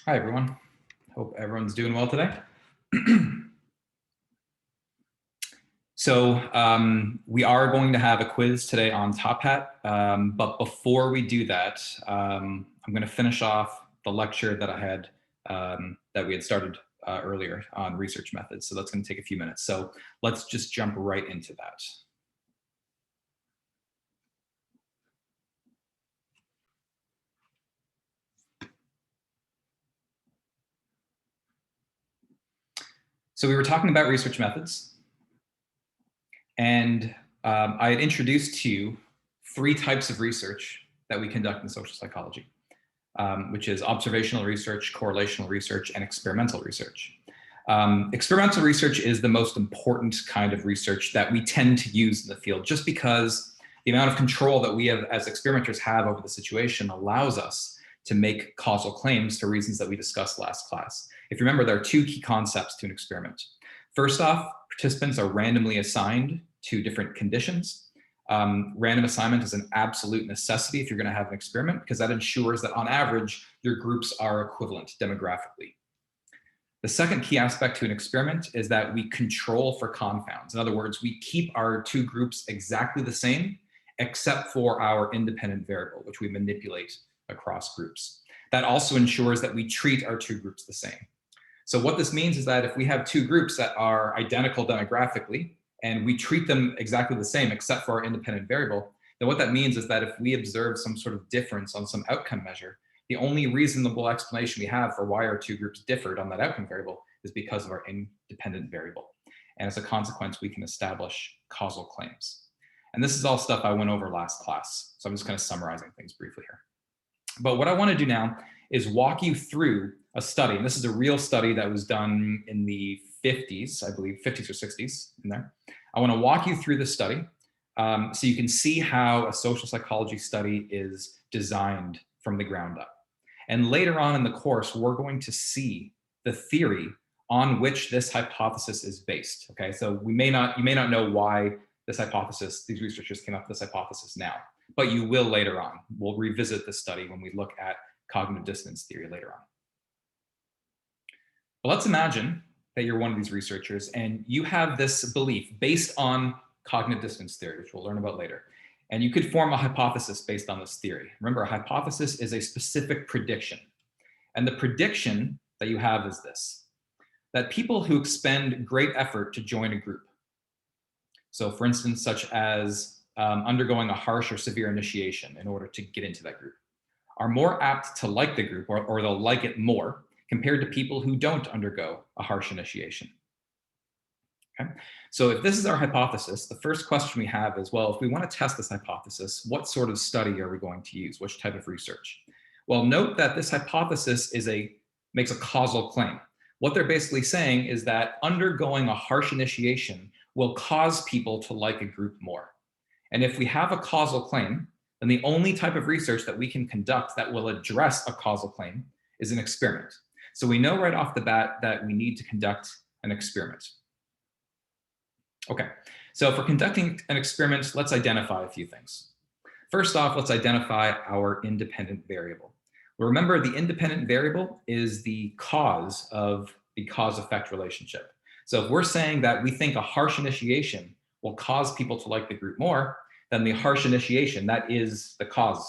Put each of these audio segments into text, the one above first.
Hi, everyone. Hope everyone's doing well today. We are going to have a quiz today on Top Hat, but before we do that, I'm going to finish off the lecture that I had that we had started earlier on research methods. So that's going to take a few minutes. So let's just jump right into that. So we were talking about research methods, and I had introduced to you 3 types of research that we conduct in social psychology, which is observational research, correlational research, and experimental research. Experimental research is the most important kind of research that we tend to use in the field, just because the amount of control that we as experimenters have over the situation allows us to make causal claims for reasons that we discussed last class. If you remember, there are 2 key concepts to an experiment. First off, participants are randomly assigned to different conditions. Random assignment is an absolute necessity if you're going to have an experiment, because that ensures that on average, your groups are equivalent demographically. The second key aspect to an experiment is that we control for confounds. In other words, we keep our 2 groups exactly the same, except for our independent variable, which we manipulate across groups. That also ensures that we treat our 2 groups the same. So what this means is that if we have 2 groups that are identical demographically, and we treat them exactly the same except for our independent variable, then what that means is that if we observe some sort of difference on some outcome measure, the only reasonable explanation we have for why our 2 groups differed on that outcome variable is because of our independent variable. And as a consequence, we can establish causal claims. And this is all stuff I went over last class. So I'm just kind of summarizing things briefly here. But what I want to do now is walk you through a study. And this is a real study that was done in the 50s, I believe, 50s or 60s in there. I want to walk you through the study so you can see how a social psychology study is designed from the ground up. And later on in the course, we're going to see the theory on which this hypothesis is based. Okay, so you may not know why these researchers came up with this hypothesis now, but you will later on. We'll revisit this study when we look at cognitive dissonance theory later on. But let's imagine that you're one of these researchers and you have this belief based on cognitive dissonance theory, which we'll learn about later. And you could form a hypothesis based on this theory. Remember, a hypothesis is a specific prediction. And the prediction that you have is this: that people who expend great effort to join a group, so for instance, such as undergoing a harsh or severe initiation in order to get into that group, are more apt to like the group, or they'll like it more, compared to people who don't undergo a harsh initiation. Okay? So if this is our hypothesis, the first question we have is, well, if we want to test this hypothesis, what sort of study are we going to use? Which type of research? Well, note that this hypothesis makes a causal claim. What they're basically saying is that undergoing a harsh initiation will cause people to like a group more. And if we have a causal claim, then the only type of research that we can conduct that will address a causal claim is an experiment. So we know right off the bat that we need to conduct an experiment. Okay, so for conducting an experiment, let's identify a few things. First off, let's identify our independent variable. Well, remember, the independent variable is the cause of the cause-effect relationship. So if we're saying that we think a harsh initiation will cause people to like the group more, then the harsh initiation, that is the cause,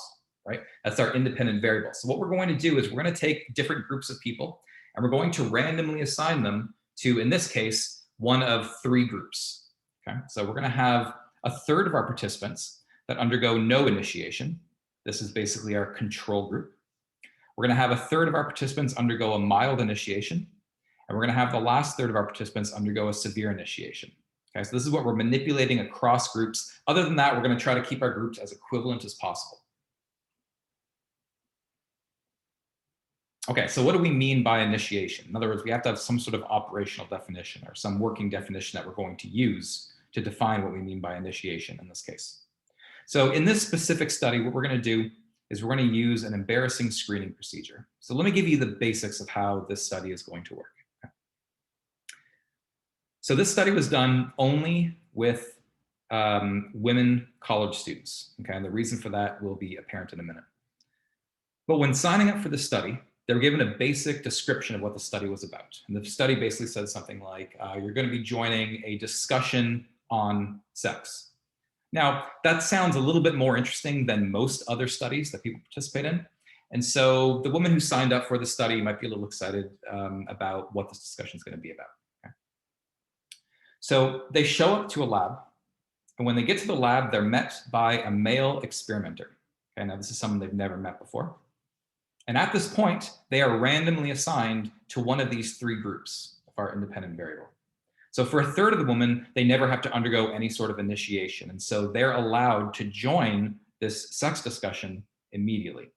right? That's our independent variable. So what we're going to do is we're going to take different groups of people and we're going to randomly assign them to, in this case, one of 3 groups. Okay, so we're going to have a third of our participants that undergo no initiation. This is basically our control group. We're going to have a third of our participants undergo a mild initiation, and we're going to have the last third of our participants undergo a severe initiation. Okay, so this is what we're manipulating across groups. Other than that, we're going to try to keep our groups as equivalent as possible. Okay, so what do we mean by initiation? In other words, we have to have some sort of operational definition or some working definition that we're going to use to define what we mean by initiation in this case. So in this specific study, what we're going to do is we're going to use an embarrassing screening procedure. So let me give you the basics of how this study is going to work. Okay. So this study was done only with women college students. Okay, and the reason for that will be apparent in a minute. But when signing up for the study, they were given a basic description of what the study was about. And the study basically said something like, you're going to be joining a discussion on sex. Now, that sounds a little bit more interesting than most other studies that people participate in. And so the woman who signed up for the study might be a little excited about what this discussion is going to be about. Okay? So they show up to a lab. And when they get to the lab, they're met by a male experimenter. Okay, now this is someone they've never met before. And at this point, they are randomly assigned to one of these three groups of our independent variable. So for a third of the women, they never have to undergo any sort of initiation. And so they're allowed to join this sex discussion immediately.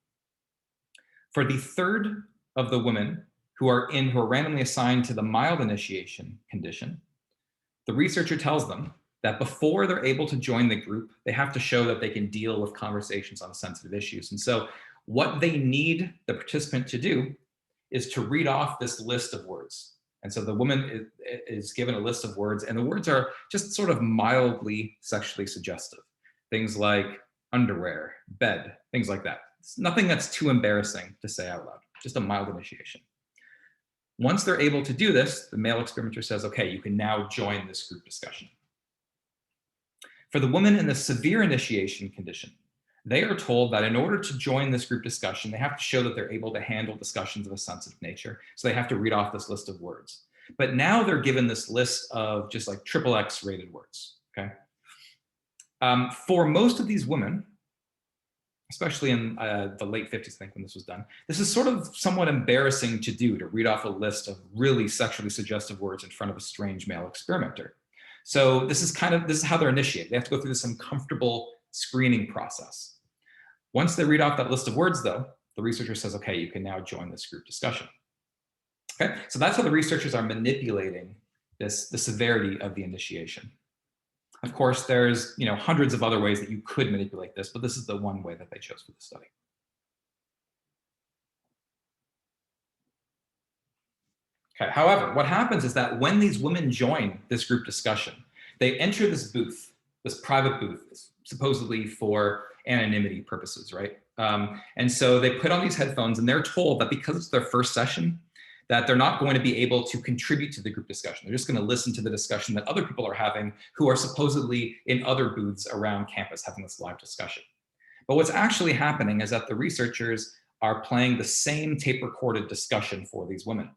For the third of the women who are randomly assigned to the mild initiation condition, the researcher tells them that before they're able to join the group, they have to show that they can deal with conversations on sensitive issues. And so what they need the participant to do is to read off this list of words. And so the woman is given a list of words, and the words are just sort of mildly sexually suggestive. Things like underwear, bed, things like that. It's nothing that's too embarrassing to say out loud, just a mild initiation. Once they're able to do this, the male experimenter says, okay, you can now join this group discussion. For the woman in the severe initiation condition, they are told that in order to join this group discussion, they have to show that they're able to handle discussions of a sensitive nature. So they have to read off this list of words. But now they're given this list of just like XXX rated words, okay? For most of these women, especially in the late 50s, I think, when this was done, this is sort of somewhat embarrassing to do, to read off a list of really sexually suggestive words in front of a strange male experimenter. So this is how they're initiated. They have to go through this uncomfortable screening process. Once they read off that list of words, though, the researcher says, okay, you can now join this group discussion. Okay, so that's how the researchers are manipulating the severity of the initiation. Of course, there's hundreds of other ways that you could manipulate this, but this is the one way that they chose for the study. Okay, however, what happens is that when these women join this group discussion, they enter this booth, this private booth, supposedly for anonymity purposes, right? And so they put on these headphones, and they're told that because it's their first session, that they're not going to be able to contribute to the group discussion. They're just going to listen to the discussion that other people are having who are supposedly in other booths around campus having this live discussion. But what's actually happening is that the researchers are playing the same tape-recorded discussion for these women.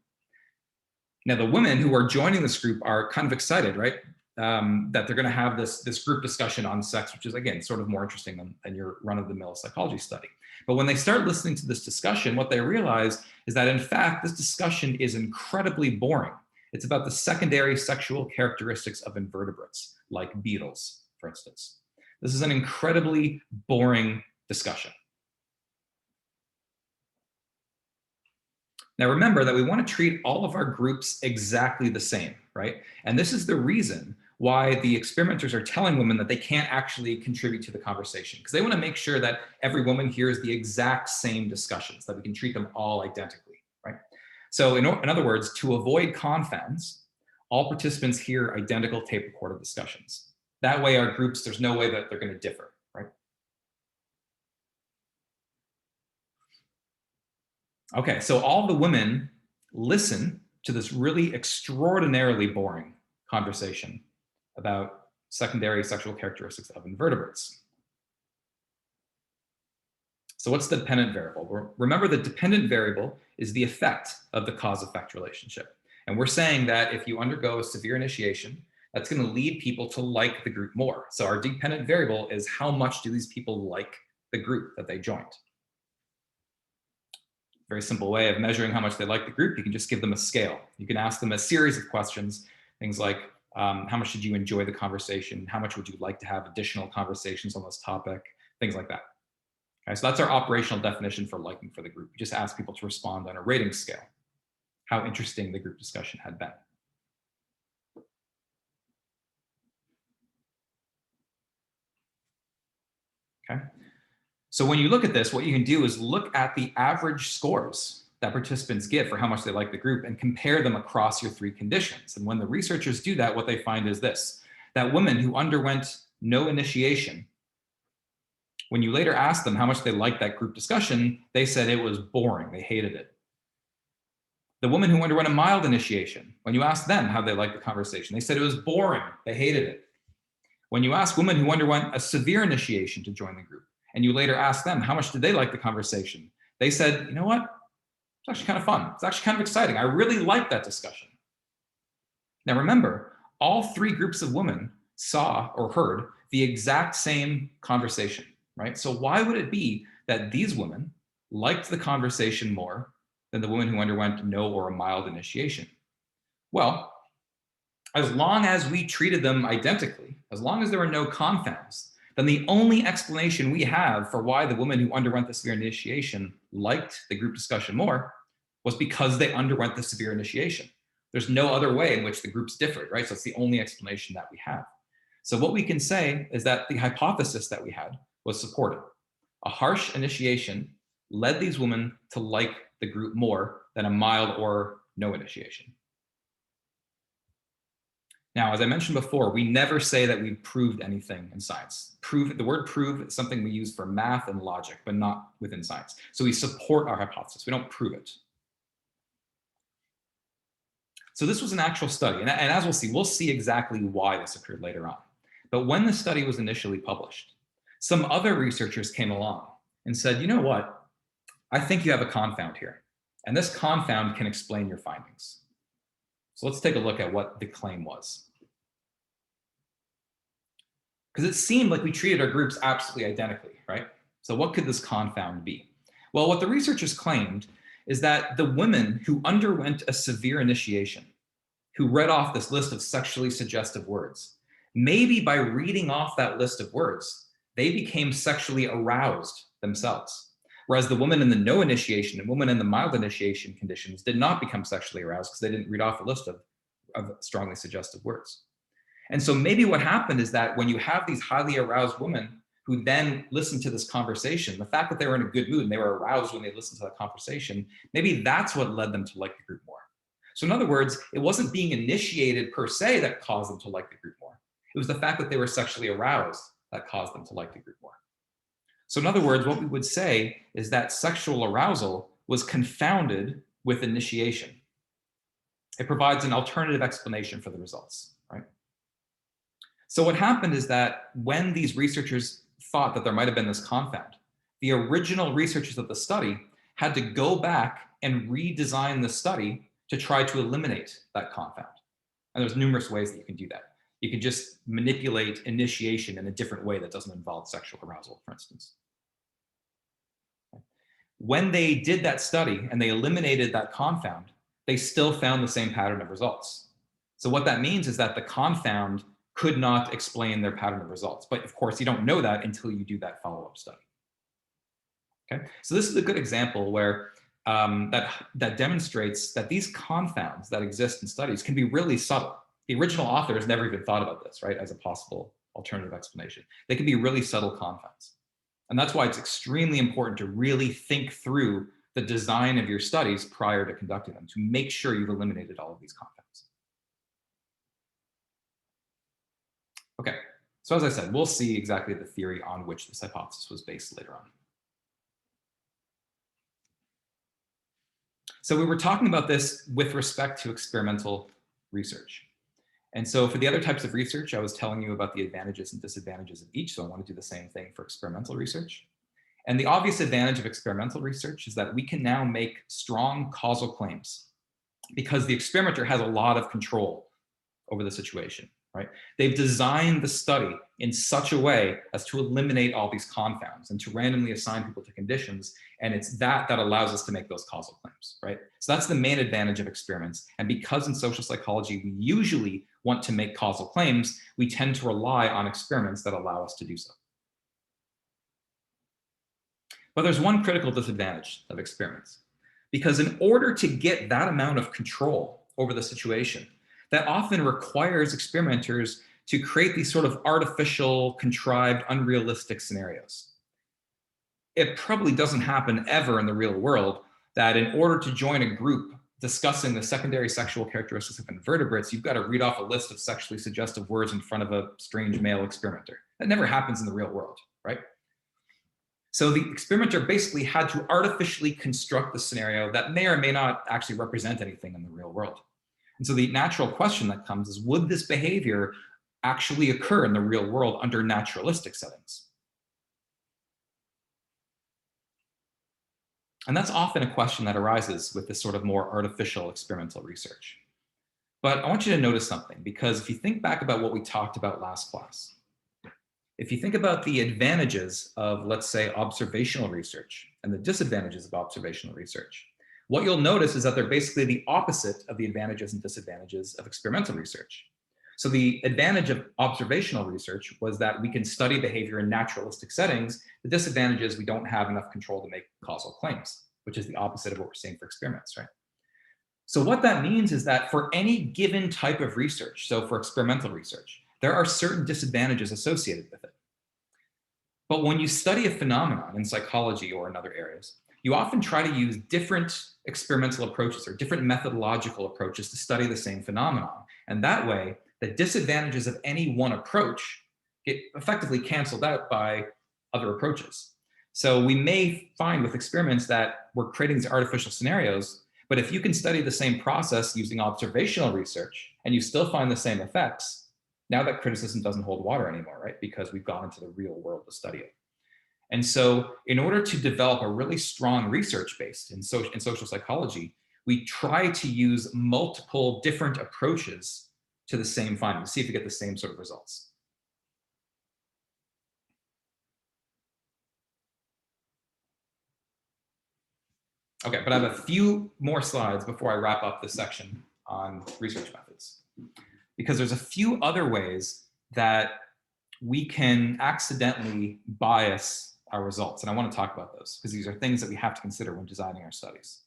Now, the women who are joining this group are kind of excited, right? That they're going to have this group discussion on sex, which is, again, sort of more interesting than your run-of-the-mill psychology study. But when they start listening to this discussion, what they realize is that, in fact, this discussion is incredibly boring. It's about the secondary sexual characteristics of invertebrates, like beetles, for instance. This is an incredibly boring discussion. Now, remember that we want to treat all of our groups exactly the same, right? And this is the reason why the experimenters are telling women that they can't actually contribute to the conversation, because they want to make sure that every woman hears the exact same discussions, that we can treat them all identically, right? So in other words, to avoid confounds, all participants hear identical tape-recorded discussions. That way our groups, there's no way that they're going to differ, right? Okay, so all the women listen to this really extraordinarily boring conversation about secondary sexual characteristics of invertebrates. So what's the dependent variable? Remember, the dependent variable is the effect of the cause-effect relationship. And we're saying that if you undergo a severe initiation, that's going to lead people to like the group more. So our dependent variable is how much do these people like the group that they joined. Very simple way of measuring how much they like the group, you can just give them a scale. You can ask them a series of questions, things like, how much did you enjoy the conversation? How much would you like to have additional conversations on this topic? Things like that. Okay, so that's our operational definition for liking for the group. We just ask people to respond on a rating scale, how interesting the group discussion had been. Okay. So when you look at this, what you can do is look at the average scores that participants get for how much they like the group and compare them across your three conditions. And when the researchers do that, what they find is this, that women who underwent no initiation, when you later ask them how much they liked that group discussion, they said it was boring, they hated it. The women who underwent a mild initiation, when you asked them how they liked the conversation, they said it was boring, they hated it. When you ask women who underwent a severe initiation to join the group, and you later ask them how much did they like the conversation, they said, you know what, it's actually kind of fun. It's actually kind of exciting. I really like that discussion. Now remember, all three groups of women saw or heard the exact same conversation, right? So why would it be that these women liked the conversation more than the women who underwent no or a mild initiation? Well, as long as we treated them identically, as long as there were no confounds, then the only explanation we have for why the women who underwent the severe initiation liked the group discussion more was because they underwent the severe initiation. There's no other way in which the groups differed, right? So it's the only explanation that we have. So what we can say is that the hypothesis that we had was supported. A harsh initiation led these women to like the group more than a mild or no initiation. Now, as I mentioned before, we never say that we've proved anything in science. The word prove is something we use for math and logic, but not within science. So we support our hypothesis, we don't prove it. So this was an actual study, and as we'll see exactly why this occurred later on. But when the study was initially published, some other researchers came along and said, you know what, I think you have a confound here, and this confound can explain your findings. So let's take a look at what the claim was. Because it seemed like we treated our groups absolutely identically, right? So what could this confound be? Well, what the researchers claimed is that the women who underwent a severe initiation, who read off this list of sexually suggestive words, maybe by reading off that list of words, they became sexually aroused themselves. Whereas the women in the no initiation and women in the mild initiation conditions did not become sexually aroused because they didn't read off a list of strongly suggestive words. And so maybe what happened is that when you have these highly aroused women who then listen to this conversation, the fact that they were in a good mood and they were aroused when they listened to that conversation, maybe that's what led them to like the group more. So in other words, it wasn't being initiated per se that caused them to like the group more. It was the fact that they were sexually aroused that caused them to like the group more. So in other words, what we would say is that sexual arousal was confounded with initiation. It provides an alternative explanation for the results, right? So what happened is that when these researchers thought that there might have been this confound, the original researchers of the study had to go back and redesign the study to try to eliminate that confound. And there's numerous ways that you can do that. You can just manipulate initiation in a different way that doesn't involve sexual arousal, for instance. When they did that study and they eliminated that confound, they still found the same pattern of results. So what that means is that the confound could not explain their pattern of results. But of course, you don't know that until you do that follow-up study. Okay, so this is a good example where that demonstrates that these confounds that exist in studies can be really subtle. The original authors never even thought about this, right, as a possible alternative explanation. They can be really subtle confounds. And that's why it's extremely important to really think through the design of your studies prior to conducting them to make sure you've eliminated all of these confounds. Okay, so as I said, we'll see exactly the theory on which this hypothesis was based later on. So we were talking about this with respect to experimental research. And so for the other types of research, I was telling you about the advantages and disadvantages of each. So I want to do the same thing for experimental research. And the obvious advantage of experimental research is that we can now make strong causal claims because the experimenter has a lot of control over the situation, right? They've designed the study in such a way as to eliminate all these confounds and to randomly assign people to conditions. And it's that allows us to make those causal claims, right? So that's the main advantage of experiments. And because in social psychology, we usually want to make causal claims, we tend to rely on experiments that allow us to do so. But there's one critical disadvantage of experiments, because in order to get that amount of control over the situation, that often requires experimenters to create these sort of artificial, contrived, unrealistic scenarios. It probably doesn't happen ever in the real world that in order to join a group discussing the secondary sexual characteristics of invertebrates, you've got to read off a list of sexually suggestive words in front of a strange male experimenter. That never happens in the real world, right? So the experimenter basically had to artificially construct the scenario that may or may not actually represent anything in the real world. And so the natural question that comes is, would this behavior actually occur in the real world under naturalistic settings? And that's often a question that arises with this sort of more artificial experimental research. But I want you to notice something, because if you think back about what we talked about last class, if you think about the advantages of, let's say, observational research and the disadvantages of observational research, what you'll notice is that they're basically the opposite of the advantages and disadvantages of experimental research. So the advantage of observational research was that we can study behavior in naturalistic settings. The disadvantage is we don't have enough control to make causal claims, which is the opposite of what we're seeing for experiments, right? So what that means is that for any given type of research, so for experimental research, there are certain disadvantages associated with it. But when you study a phenomenon in psychology or in other areas, you often try to use different experimental approaches or different methodological approaches to study the same phenomenon. And that way, the disadvantages of any one approach get effectively canceled out by other approaches. So we may find with experiments that we're creating these artificial scenarios, but if you can study the same process using observational research and you still find the same effects, now that criticism doesn't hold water anymore, right? Because we've gone into the real world to study it. And so in order to develop a really strong research base in social psychology, we try to use multiple different approaches to the same finding, to see if we get the same sort of results. Okay, but I have a few more slides before I wrap up this section on research methods, because there's a few other ways that we can accidentally bias our results. And I want to talk about those because these are things that we have to consider when designing our studies.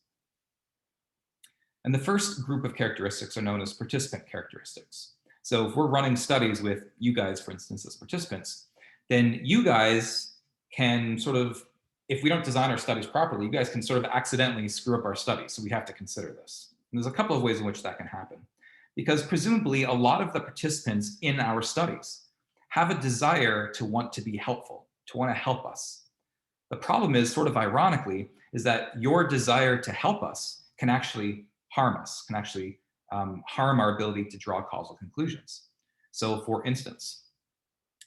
And the first group of characteristics are known as participant characteristics. So if we're running studies with you guys, for instance, as participants, then you guys can sort of, if we don't design our studies properly, you guys can sort of accidentally screw up our studies. So we have to consider this. And there's a couple of ways in which that can happen. Because presumably a lot of the participants in our studies have a desire to want to be helpful, to want to help us. The problem is, sort of ironically, is that your desire to help us can actually harm us, can actually harm our ability to draw causal conclusions. So for instance,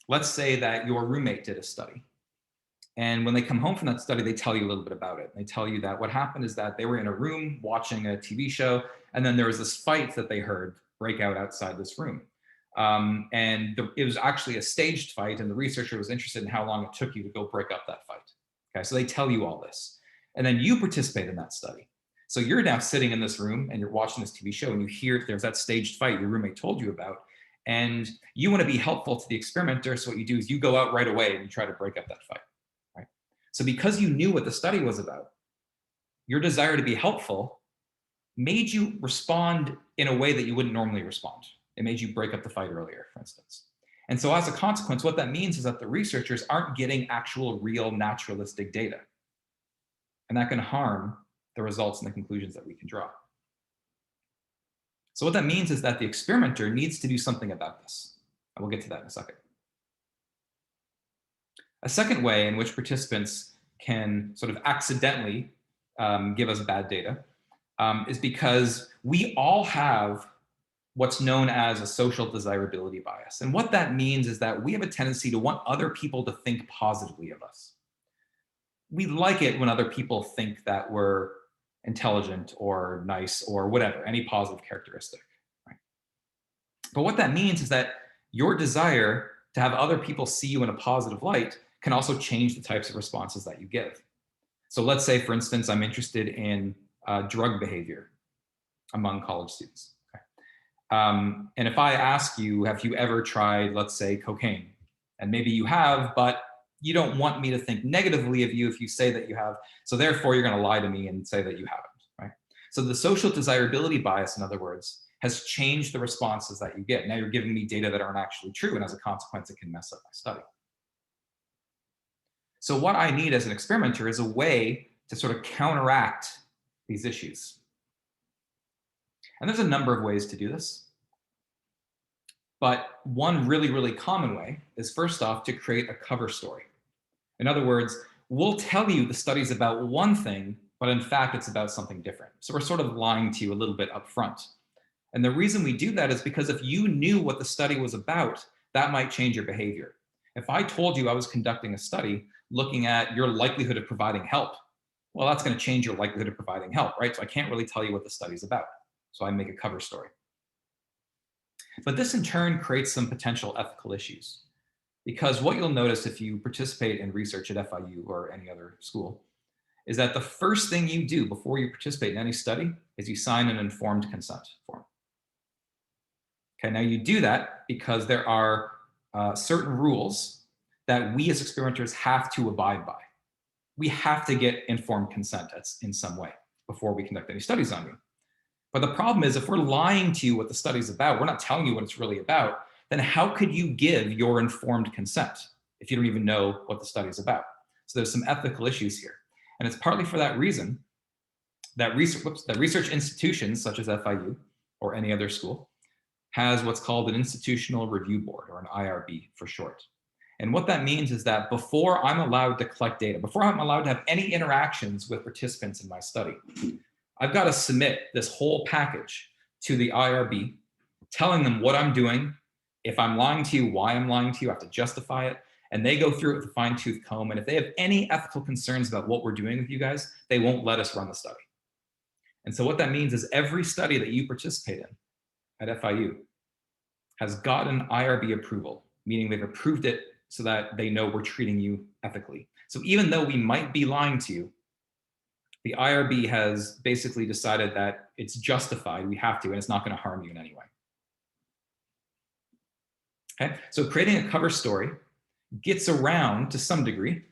let's say that your roommate did a study. And when they come home from that study, they tell you a little bit about it. They tell you that what happened is that they were in a room watching a TV show, and then there was this fight that they heard break out outside this room. It was actually a staged fight, and the researcher was interested in how long it took you to go break up that fight. Okay, so they tell you all this. And then you participate in that study. So you're now sitting in this room and you're watching this TV show and you hear there's that staged fight your roommate told you about. And you want to be helpful to the experimenter. So what you do is you go out right away and you try to break up that fight. Right? So because you knew what the study was about, your desire to be helpful made you respond in a way that you wouldn't normally respond. It made you break up the fight earlier, for instance. And so as a consequence, what that means is that the researchers aren't getting actual, real, naturalistic data. And that can harm the results and the conclusions that we can draw. So what that means is that the experimenter needs to do something about this. And we'll get to that in a second. A second way in which participants can sort of accidentally give us bad data is because we all have what's known as a social desirability bias. And what that means is that we have a tendency to want other people to think positively of us. We like it when other people think that we're intelligent or nice or whatever, any positive characteristic. Right? But what that means is that your desire to have other people see you in a positive light can also change the types of responses that you give. So let's say, for instance, I'm interested in drug behavior among college students. Okay? And if I ask you, have you ever tried, let's say, cocaine? And maybe you have, but you don't want me to think negatively of you if you say that you have. So therefore, you're going to lie to me and say that you haven't. Right? So the social desirability bias, in other words, has changed the responses that you get. Now you're giving me data that aren't actually true. And as a consequence, it can mess up my study. So what I need as an experimenter is a way to sort of counteract these issues. And there's a number of ways to do this. But one really, really common way is, first off, to create a cover story. In other words, we'll tell you the study's about one thing, but in fact, it's about something different. So we're sort of lying to you a little bit up front. And the reason we do that is because if you knew what the study was about, that might change your behavior. If I told you I was conducting a study looking at your likelihood of providing help, well, that's going to change your likelihood of providing help, right? So I can't really tell you what the study's about. So I make a cover story. But this in turn creates some potential ethical issues. Because what you'll notice if you participate in research at FIU or any other school is that the first thing you do before you participate in any study is you sign an informed consent form. Okay, now you do that because there are certain rules that we as experimenters have to abide by. We have to get informed consent in some way before we conduct any studies on you. But the problem is if we're lying to you what the study's about, we're not telling you what it's really about, then how could you give your informed consent if you don't even know what the study is about? So there's some ethical issues here. And it's partly for that reason that research institutions such as FIU or any other school has what's called an institutional review board, or an IRB for short. And what that means is that before I'm allowed to collect data, before I'm allowed to have any interactions with participants in my study, I've got to submit this whole package to the IRB, telling them what I'm doing. If I'm lying to you, why I'm lying to you, I have to justify it. And they go through it with a fine-tooth comb. And if they have any ethical concerns about what we're doing with you guys, they won't let us run the study. And so what that means is every study that you participate in at FIU has gotten IRB approval, meaning they've approved it so that they know we're treating you ethically. So even though we might be lying to you, the IRB has basically decided that it's justified, we have to, and it's not going to harm you in any way. Okay, so creating a cover story gets around to some degree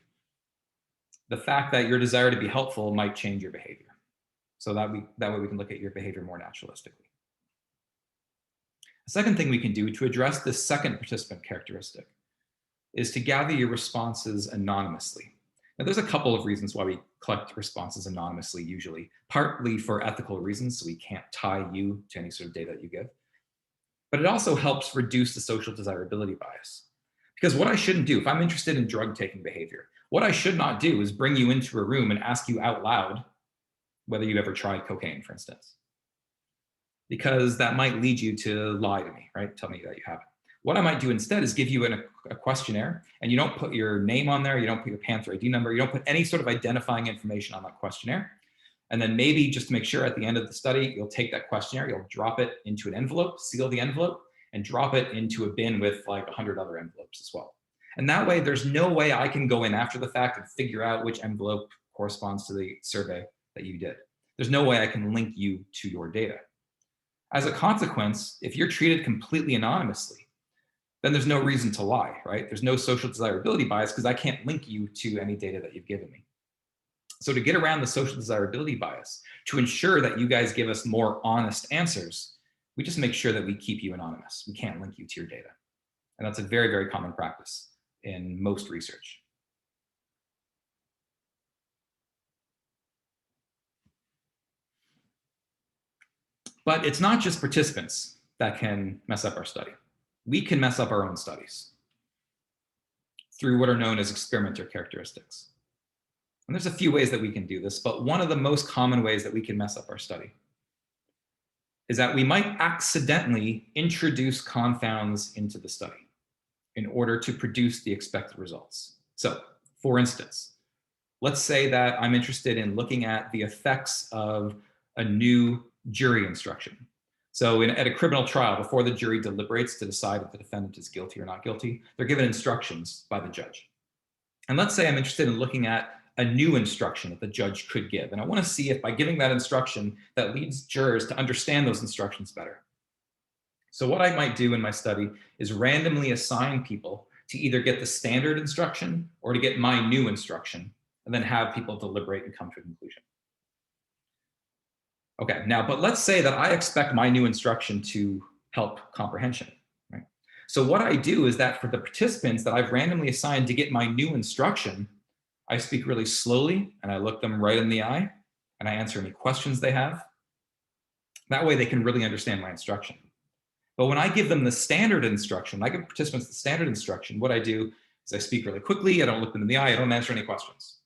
the fact that your desire to be helpful might change your behavior. So that way we can look at your behavior more naturalistically. The second thing we can do to address this second participant characteristic is to gather your responses anonymously. Now, there's a couple of reasons why we collect responses anonymously usually, partly for ethical reasons, so we can't tie you to any sort of data that you give. But it also helps reduce the social desirability bias. Because what I shouldn't do, if I'm interested in drug-taking behavior, what I should not do is bring you into a room and ask you out loud whether you've ever tried cocaine, for instance. Because that might lead you to lie to me, right? Tell me that you haven't. What I might do instead is give you a questionnaire, and you don't put your name on there, you don't put your Panther ID number, you don't put any sort of identifying information on that questionnaire. And then maybe just to make sure at the end of the study, you'll take that questionnaire, you'll drop it into an envelope, seal the envelope, and drop it into a bin with like 100 other envelopes as well. And that way, there's no way I can go in after the fact and figure out which envelope corresponds to the survey that you did. There's no way I can link you to your data. As a consequence, if you're treated completely anonymously, then there's no reason to lie, right? There's no social desirability bias because I can't link you to any data that you've given me. So to get around the social desirability bias, to ensure that you guys give us more honest answers, we just make sure that we keep you anonymous. We can't link you to your data. And that's a very, very common practice in most research. But it's not just participants that can mess up our study. We can mess up our own studies through what are known as experimenter characteristics. And there's a few ways that we can do this, but one of the most common ways that we can mess up our study is that we might accidentally introduce confounds into the study in order to produce the expected results. So, for instance, let's say that I'm interested in looking at the effects of a new jury instruction. So at a criminal trial, before the jury deliberates to decide if the defendant is guilty or not guilty, they're given instructions by the judge. And let's say I'm interested in looking at a new instruction that the judge could give. And I want to see if by giving that instruction, that leads jurors to understand those instructions better. So what I might do in my study is randomly assign people to either get the standard instruction or to get my new instruction, and then have people deliberate and come to a conclusion. Okay, now, but let's say that I expect my new instruction to help comprehension, right? So what I do is that for the participants that I've randomly assigned to get my new instruction, I speak really slowly and I look them right in the eye and I answer any questions they have. That way they can really understand my instruction. But when I give them the standard instruction, I give participants the standard instruction, what I do is I speak really quickly, I don't look them in the eye, I don't answer any questions.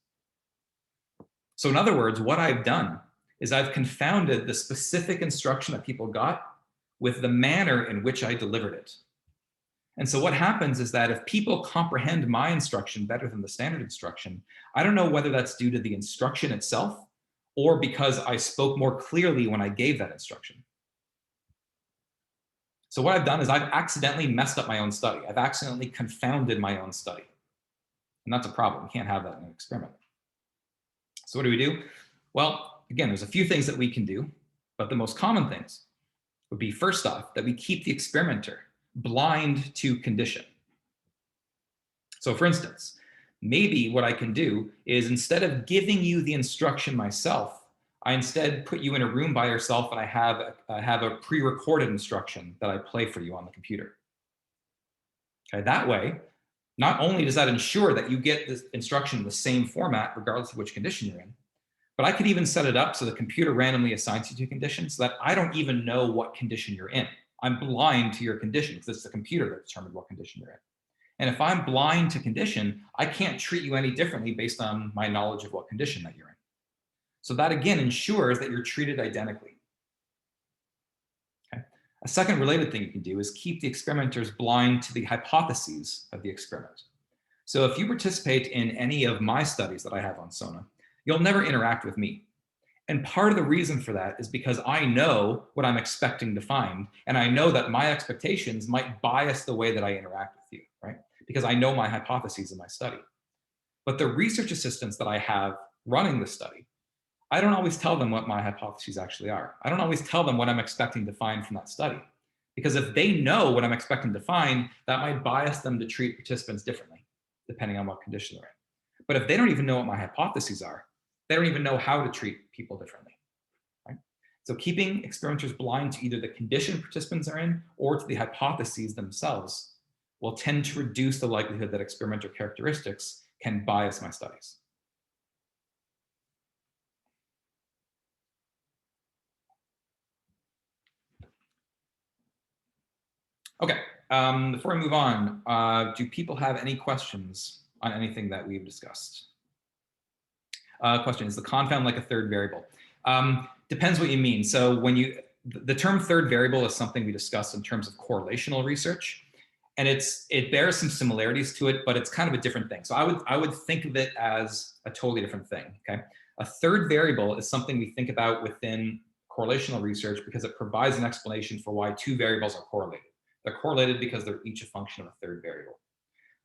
So in other words, what I've done is I've confounded the specific instruction that people got with the manner in which I delivered it. And so what happens is that if people comprehend my instruction better than the standard instruction, I don't know whether that's due to the instruction itself or because I spoke more clearly when I gave that instruction. So what I've done is I've accidentally messed up my own study. I've accidentally confounded my own study. And that's a problem. We can't have that in an experiment. So what do we do? Well, again, there's a few things that we can do, but the most common things would be, first off, that we keep the experimenter blind to condition. So for instance, maybe what I can do is, instead of giving you the instruction myself, I instead put you in a room by yourself and I have a pre-recorded instruction that I play for you on the computer. Okay, that way, not only does that ensure that you get this instruction in the same format, regardless of which condition you're in, but I could even set it up so the computer randomly assigns you to conditions so that I don't even know what condition you're in. I'm blind to your condition because it's the computer that determined what condition you're in. And if I'm blind to condition, I can't treat you any differently based on my knowledge of what condition that you're in. So that again ensures that you're treated identically. Okay. A second related thing you can do is keep the experimenters blind to the hypotheses of the experiment. So if you participate in any of my studies that I have on Sona, you'll never interact with me. And part of the reason for that is because I know what I'm expecting to find. And I know that my expectations might bias the way that I interact with you, right? Because I know my hypotheses in my study. But the research assistants that I have running the study, I don't always tell them what my hypotheses actually are. I don't always tell them what I'm expecting to find from that study. Because if they know what I'm expecting to find, that might bias them to treat participants differently, depending on what condition they're in. But if they don't even know what my hypotheses are, they don't even know how to treat people differently, right? So keeping experimenters blind to either the condition participants are in or to the hypotheses themselves will tend to reduce the likelihood that experimenter characteristics can bias my studies. Okay, before we move on, do people have any questions on anything that we've discussed? Question, is the confound like a third variable? Depends what you mean. So the term third variable is something we discussed in terms of correlational research, and it bears some similarities to it, but it's kind of a different thing. So I would think of it as a totally different thing, okay? A third variable is something we think about within correlational research because it provides an explanation for why two variables are correlated. They're correlated because they're each a function of a third variable.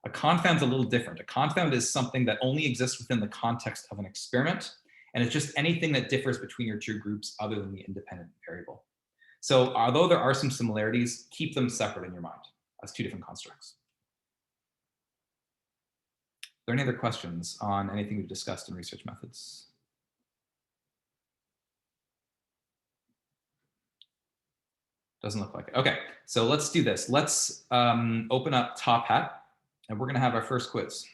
A confound's a little different. A confound is something that only exists within the context of an experiment, and it's just anything that differs between your two groups other than the independent variable. So although there are some similarities, keep them separate in your mind as two different constructs. Are there any other questions on anything we've discussed in research methods? Doesn't look like it. Okay, so let's do this. Let's open up Top Hat. And we're going to have our first quiz.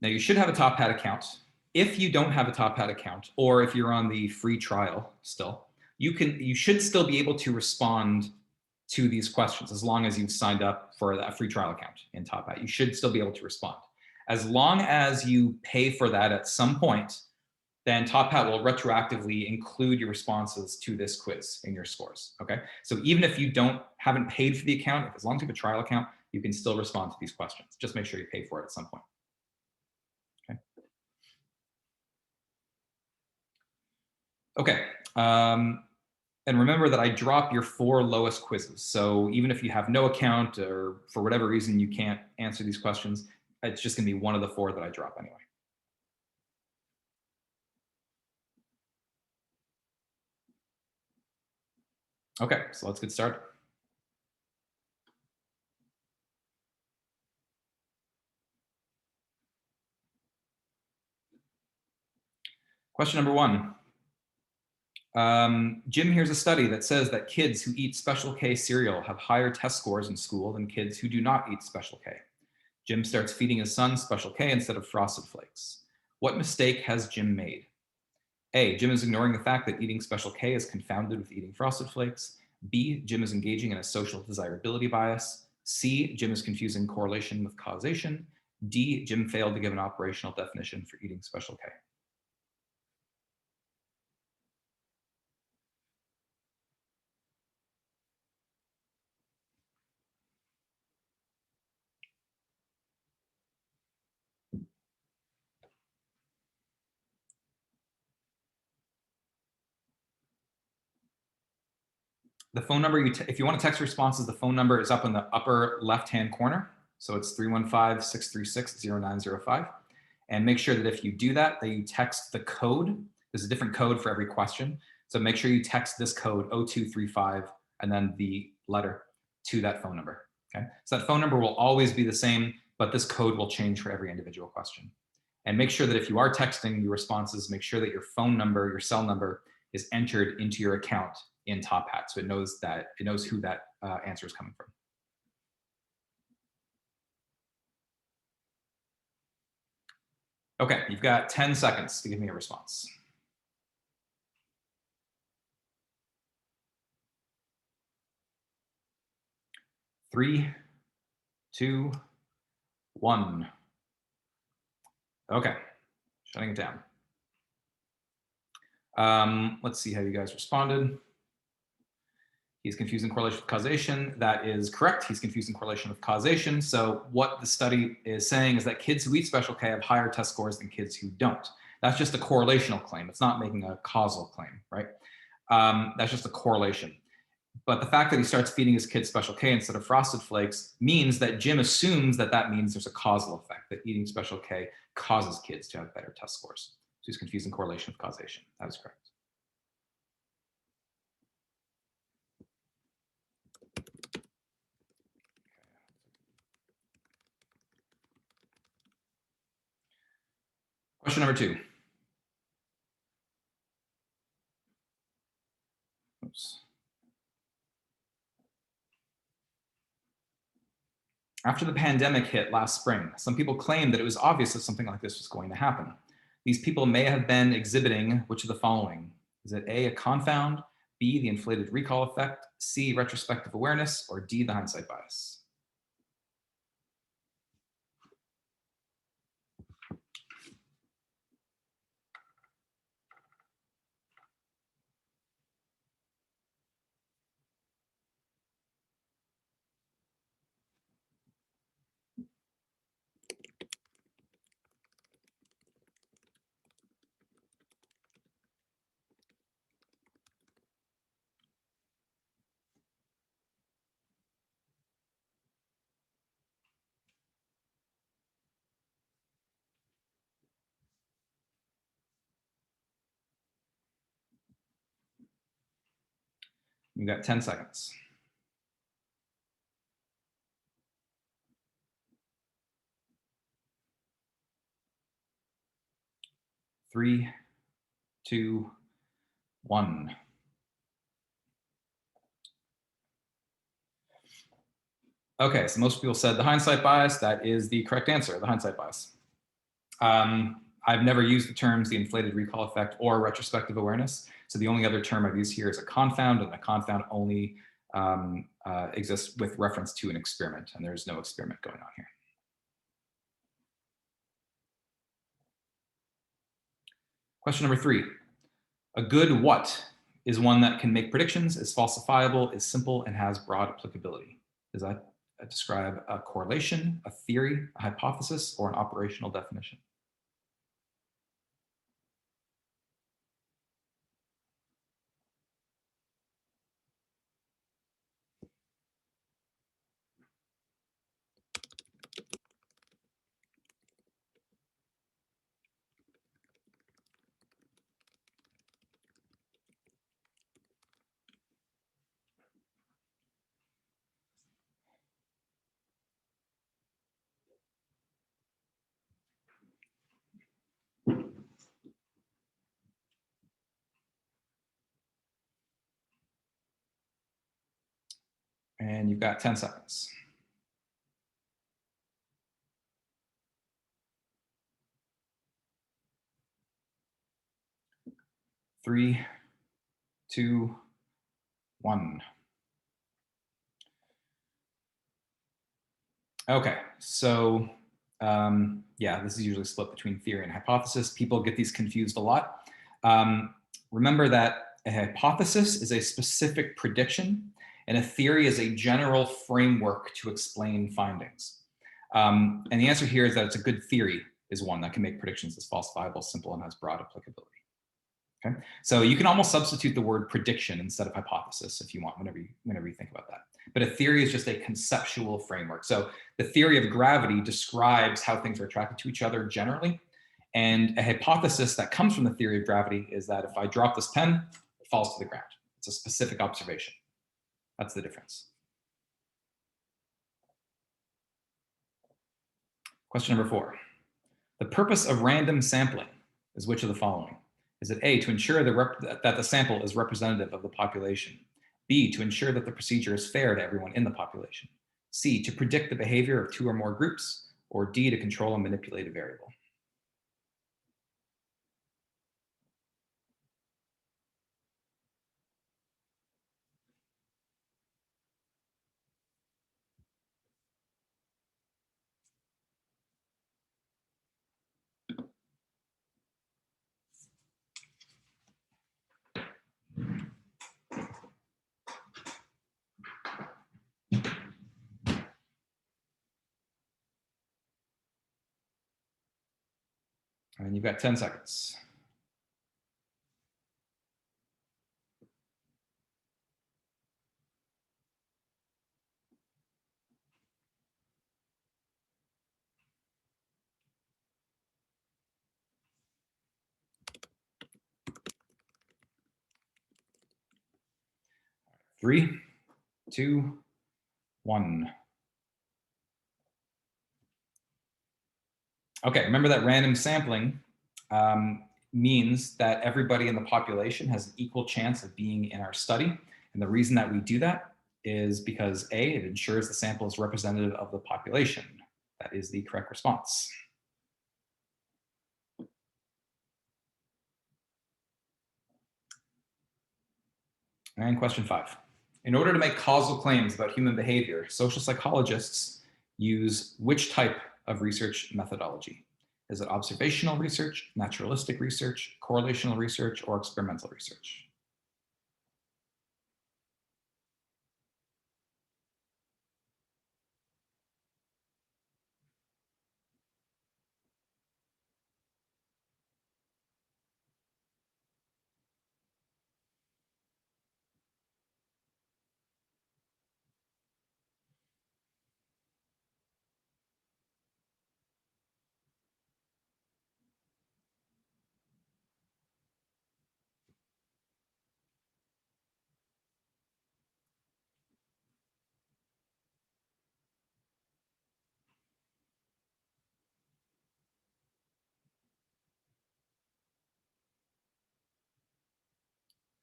Now you should have a Top Hat account. If you don't have a Top Hat account, or if you're on the free trial still, you should still be able to respond to these questions as long as you've signed up for that free trial account in Top Hat. You should still be able to respond. As long as you pay for that at some point, then Top Hat will retroactively include your responses to this quiz in your scores, okay? So even if you haven't paid for the account, as long as you have a trial account, you can still respond to these questions. Just make sure you pay for it at some point, okay? Okay, and remember that I drop your 4 lowest quizzes. So even if you have no account or for whatever reason you can't answer these questions, it's just gonna be one of the 4 that I drop anyway. Okay, so let's get started. Question number 1. Jim here's a study that says that kids who eat Special K cereal have higher test scores in school than kids who do not eat Special K. Jim starts feeding his son Special K instead of Frosted Flakes. What mistake has Jim made? A, Jim is ignoring the fact that eating Special K is confounded with eating Frosted Flakes. B, Jim is engaging in a social desirability bias. C, Jim is confusing correlation with causation. D, Jim failed to give an operational definition for eating special K. The phone number, if you want to text responses, the phone number is up in the upper left-hand corner. So it's 315-636-0905. And make sure that if you do that, that you text the code. There's a different code for every question. So make sure you text this code 0235 and then the letter to that phone number. Okay. So that phone number will always be the same, but this code will change for every individual question. And make sure that if you are texting your responses, make sure that your phone number, your cell number is entered into your account in Top Hat, so it knows who that answer is coming from. Okay, you've got 10 seconds to give me a response. 3, 2, 1. Okay, shutting it down. Let's see how you guys responded. He's confusing correlation with causation. That is correct. He's confusing correlation with causation. So what the study is saying is that kids who eat Special K have higher test scores than kids who don't. That's just a correlational claim. It's not making a causal claim, right? That's just a correlation. But the fact that he starts feeding his kids Special K instead of Frosted Flakes means that Jim assumes that that means there's a causal effect, that eating Special K causes kids to have better test scores. So he's confusing correlation with causation. That is correct. Question number 2. Oops. After the pandemic hit last spring, some people claimed that it was obvious that something like this was going to happen. These people may have been exhibiting which of the following? Is it A, a confound, B, the inflated recall effect, C, retrospective awareness, or D, the hindsight bias? You've got 10 seconds. 3, 2, 1. Okay, so most people said the hindsight bias. That is the correct answer, the hindsight bias. I've never used the terms the inflated recall effect or retrospective awareness. So the only other term I've used here is a confound, and a confound only exists with reference to an experiment, and there's no experiment going on here. Question number 3. A good what is one that can make predictions, is falsifiable, is simple, and has broad applicability? Does that describe a correlation, a theory, a hypothesis, or an operational definition? And you've got 10 seconds. 3, 2, 1. Okay, so yeah, this is usually split between theory and hypothesis. People get these confused a lot. Remember that a hypothesis is a specific prediction, and a theory is a general framework to explain findings. And the answer here is that it's a good theory is one that can make predictions as falsifiable, simple, and has broad applicability. Okay, so you can almost substitute the word prediction instead of hypothesis if you want, whenever you think about that. But a theory is just a conceptual framework. So the theory of gravity describes how things are attracted to each other generally. And a hypothesis that comes from the theory of gravity is that if I drop this pen, it falls to the ground. It's a specific observation. That's the difference. Question number 4. The purpose of random sampling is which of the following? Is it A, to ensure that the sample is representative of the population? B, to ensure that the procedure is fair to everyone in the population? C, to predict the behavior of 2 or more groups? Or D, to control and manipulate a variable? And you've got 10 seconds. Three, two, one. Okay, remember that random sampling means that everybody in the population has an equal chance of being in our study. And the reason that we do that is because A, it ensures the sample is representative of the population. That is the correct response. And question 5. In order to make causal claims about human behavior, social psychologists use which type of research methodology? Is it observational research, naturalistic research, correlational research, or experimental research?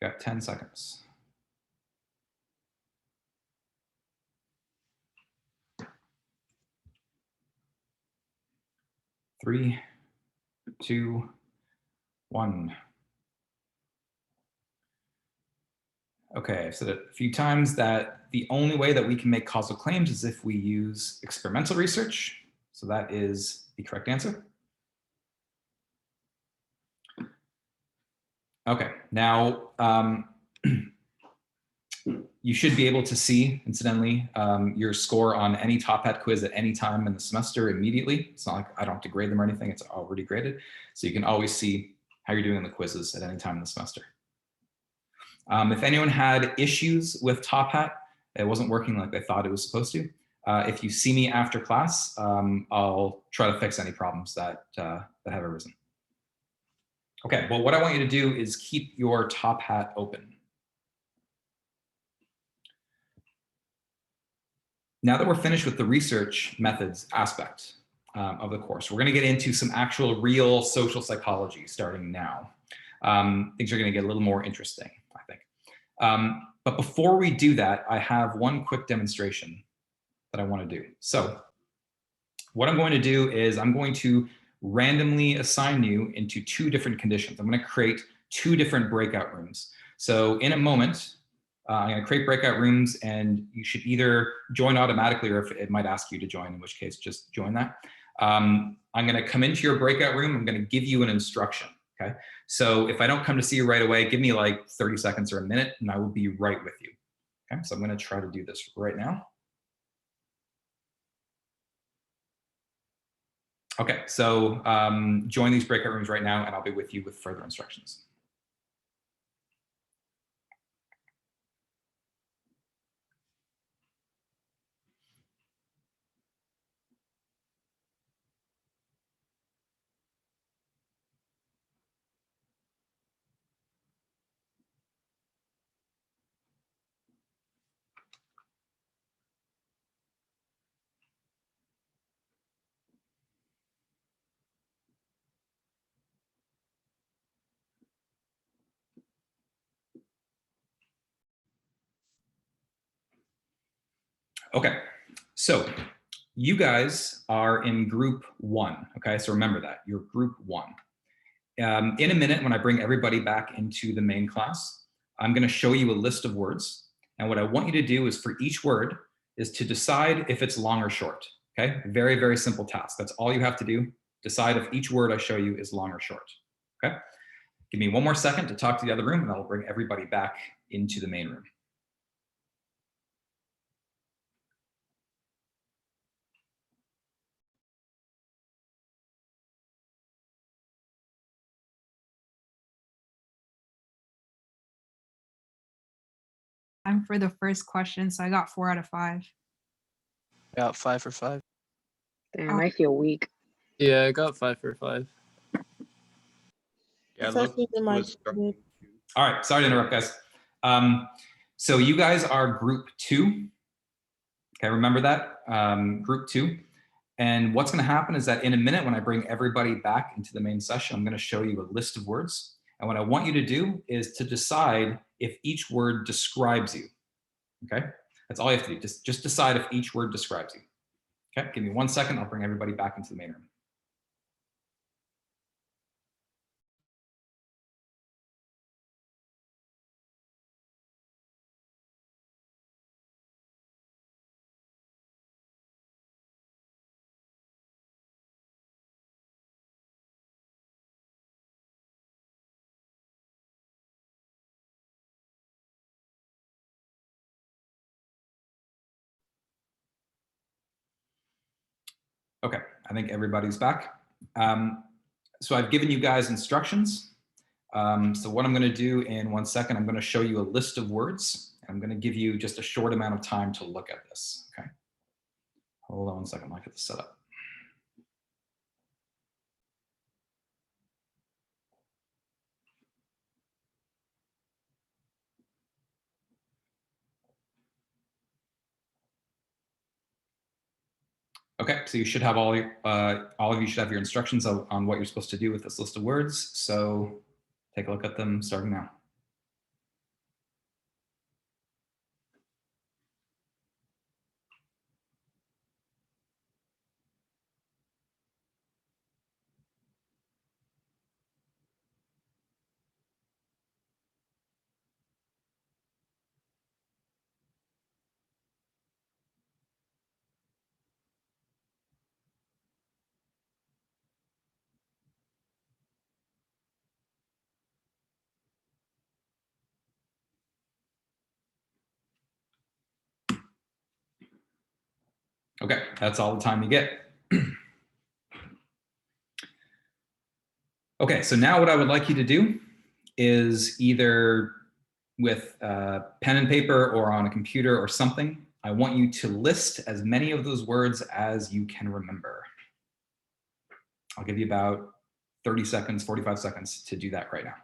Got 10 seconds. Three, two, one. Okay, I've said it a few times that the only way that we can make causal claims is if we use experimental research. So that is the correct answer. Okay, now you should be able to see, incidentally, your score on any Top Hat quiz at any time in the semester immediately. It's not like I don't have to grade them or anything, it's already graded. So you can always see how you're doing in the quizzes at any time in the semester. If anyone had issues with Top Hat, it wasn't working like they thought it was supposed to, if you see me after class, I'll try to fix any problems that have arisen. Okay, well, what I want you to do is keep your Top Hat open. Now that we're finished with the research methods aspect of the course, we're going to get into some actual real social psychology starting now. Things are going to get a little more interesting, I think. But before we do that, I have one quick demonstration that I want to do. So what I'm going to do is I'm going to randomly assign you into 2 different conditions. I'm going to create 2 different breakout rooms. So in a moment, I'm going to create breakout rooms, and you should either join automatically, or if it might ask you to join, in which case just join that. I'm going to come into your breakout room. I'm going to give you an instruction. Okay. So if I don't come to see you right away, give me like 30 seconds or a minute, and I will be right with you. Okay. So I'm going to try to do this right now. Okay. So join these breakout rooms right now, and I'll be with you with further instructions. Okay, so you guys are in group 1. Okay, so remember that you're group 1. In a minute, when I bring everybody back into the main class, I'm going to show you a list of words. And what I want you to do is, for each word, is to decide if it's long or short. Okay, very, very simple task. That's all you have to do. Decide if each word I show you is long or short. Okay, give me one more second to talk to the other room, and I'll bring everybody back into the main room. I'm for the first question, so I got 4 out of 5. Got 5 for 5. Damn, I feel weak. Yeah, I got 5 for 5. Yeah, So look, she's in my group. All right, sorry to interrupt, guys. So you guys are group 2. Okay, remember that, group 2. And what's going to happen is that in a minute, when I bring everybody back into the main session, I'm going to show you a list of words. And what I want you to do is to decide if each word describes you. Okay, that's all you have to do. Just decide if each word describes you. Okay, give me 1 second. I'll bring everybody back into the main room. Okay, I think everybody's back. So I've given you guys instructions. So what I'm going to do in 1 second, I'm going to show you a list of words. I'm going to give you just a short amount of time to look at this. Okay, hold on 1 second. I'll get this set up. Okay, so you should have all of you should have your instructions on what you're supposed to do with this list of words. So take a look at them starting now. Okay, that's all the time you get. Okay, so now what I would like you to do is, either with pen and paper or on a computer or something, I want you to list as many of those words as you can remember. I'll give you about 30 seconds, 45 seconds to do that right now.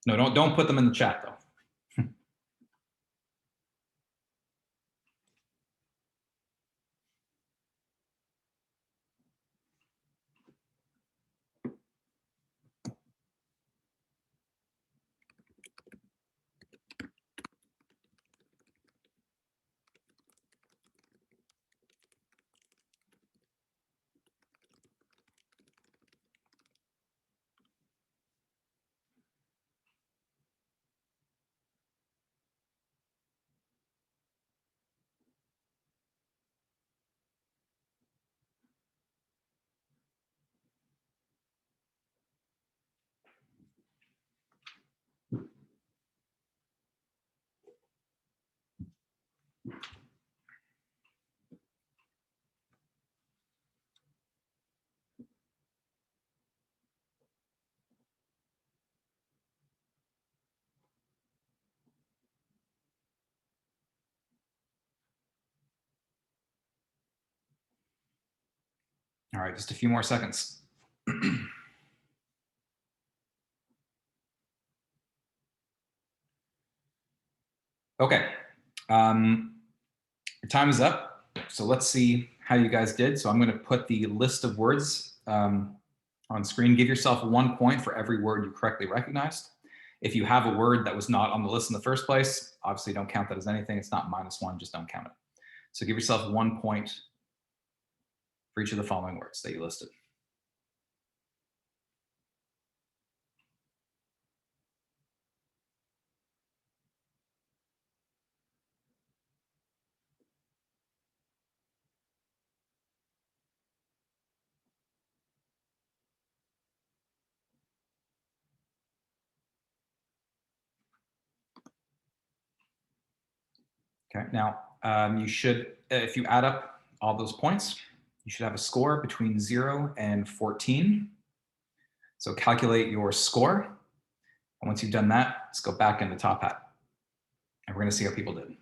No, don't put them in the chat though. All right, just a few more seconds. Okay, your time is up. So let's see how you guys did. So I'm going to put the list of words on screen. Give yourself 1 point for every word you correctly recognized. If you have a word that was not on the list in the first place, obviously don't count that as anything. It's not -1, just don't count it. So give yourself 1 point for each of the following words that you listed. Okay, now you should, if you add up all those points, you should have a score between 0 and 14. So calculate your score. And once you've done that, let's go back into Top Hat. And we're going to see how people did.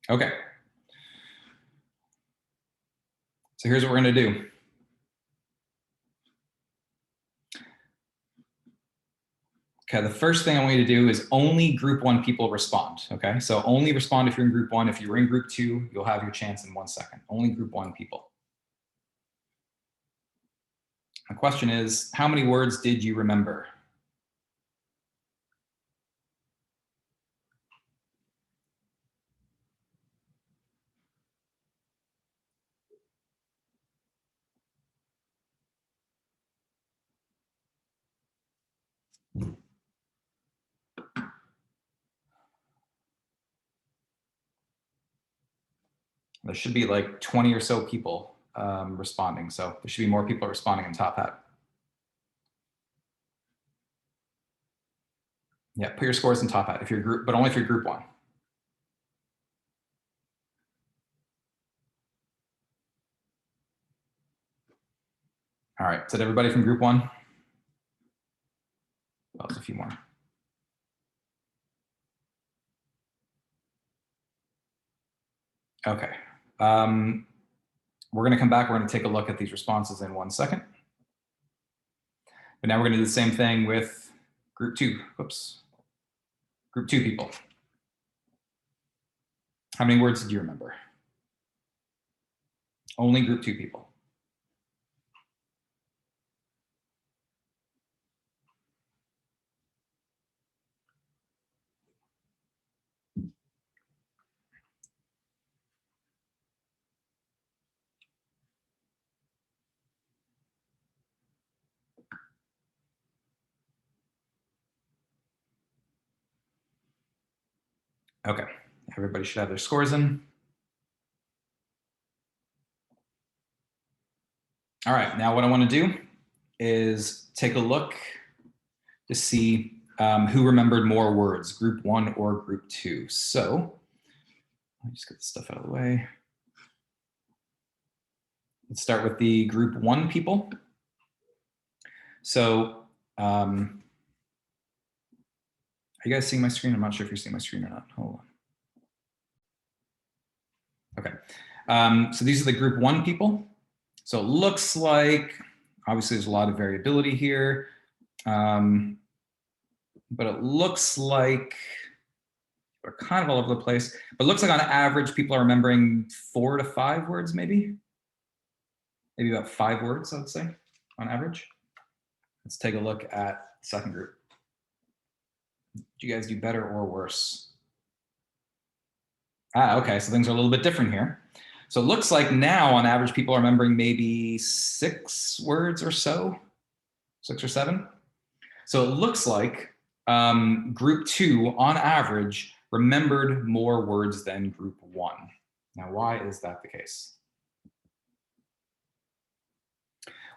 Okay. So here's what we're going to do. Okay, the first thing I want you to do is only group 1 people respond. Okay, so only respond if you're in group 1. If you're in group 2, you'll have your chance in 1 second. Only group 1 people. The question is, how many words did you remember? There should be like 20 or so people responding. So there should be more people responding in Top Hat. Yeah, put your scores in Top Hat if you're group, but only if you're group 1. All right, is that everybody from group 1? Well, there's a few more. Okay. We're going to come back. We're going to take a look at these responses in 1 second. But now we're going to do the same thing with group 2. Whoops. Group 2 people. How many words did you remember? Only group 2 people. Okay, everybody should have their scores in. All right, now what I want to do is take a look to see who remembered more words, group 1 or group 2. So let me just get this stuff out of the way. Let's start with the group 1 people. So are you guys seeing my screen? I'm not sure if you're seeing my screen or not. Hold on. Okay, so these are the group 1 people. So it looks like, obviously there's a lot of variability here, but it looks like we're kind of all over the place, but it looks like on average, people are remembering 4 to 5 words, maybe about 5 words, I would say, on average. Let's take a look at the second group. Did you guys do better or worse? Okay, so things are a little bit different here. So it looks like now on average, people are remembering maybe 6 words or so, 6 or 7. So it looks like group 2 on average remembered more words than group 1. Now, why is that the case?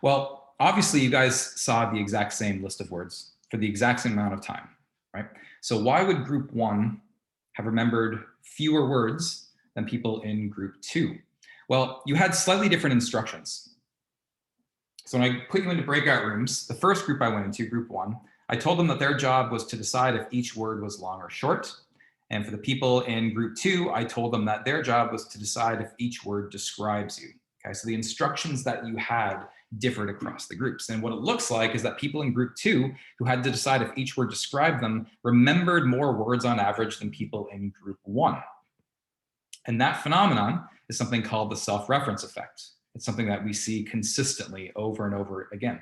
Well, obviously you guys saw the exact same list of words for the exact same amount of time, right? So why would group 1 have remembered fewer words than people in group 2? Well, you had slightly different instructions. So when I put you into breakout rooms, the first group I went into, group 1, I told them that their job was to decide if each word was long or short. And for the people in group 2, I told them that their job was to decide if each word describes you. Okay, so the instructions that you had differed across the groups. And what it looks like is that people in group 2 who had to decide if each word described them remembered more words on average than people in group 1. And that phenomenon is something called the self-reference effect. It's something that we see consistently over and over again.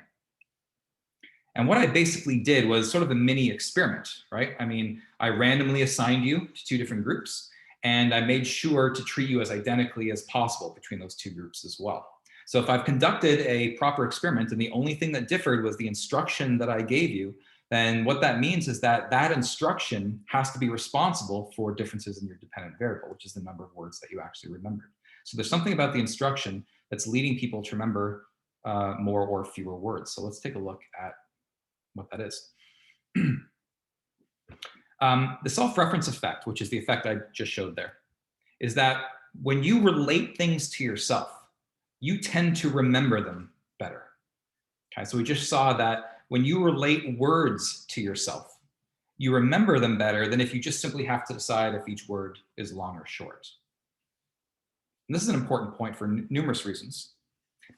And what I basically did was sort of a mini experiment, right? I mean, I randomly assigned you to 2 different groups, and I made sure to treat you as identically as possible between those 2 groups as well. So if I've conducted a proper experiment and the only thing that differed was the instruction that I gave you, then what that means is that that instruction has to be responsible for differences in your dependent variable, which is the number of words that you actually remembered. So there's something about the instruction that's leading people to remember more or fewer words. So let's take a look at what that is. The self-reference effect, which is the effect I just showed there, is that when you relate things to yourself, you tend to remember them better. Okay, so we just saw that when you relate words to yourself, you remember them better than if you just simply have to decide if each word is long or short. And this is an important point for numerous reasons.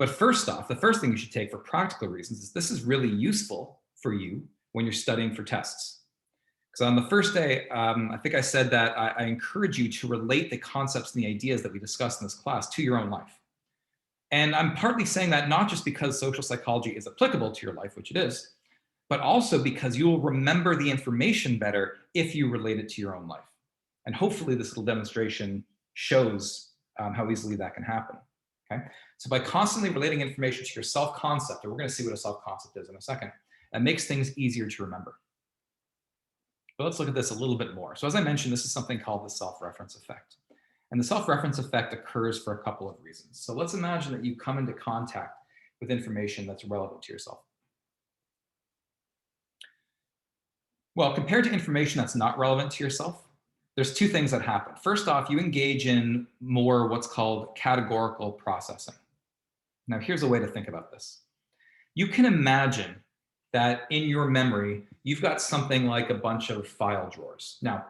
But first off, the first thing you should take for practical reasons is this is really useful for you when you're studying for tests. Because on the first day, I think I said that I encourage you to relate the concepts and the ideas that we discussed in this class to your own life. And I'm partly saying that not just because social psychology is applicable to your life, which it is, but also because you will remember the information better if you relate it to your own life. And hopefully this little demonstration shows how easily that can happen. Okay? So by constantly relating information to your self-concept, and we're going to see what a self-concept is in a second, that makes things easier to remember. But let's look at this a little bit more. So as I mentioned, this is something called the self-reference effect. And the self-reference effect occurs for a couple of reasons. So let's imagine that you come into contact with information that's relevant to yourself. Well, compared to information that's not relevant to yourself, there's 2 things that happen. First off, you engage in more what's called categorical processing. Now, here's a way to think about this. You can imagine that in your memory, you've got something like a bunch of file drawers. Now,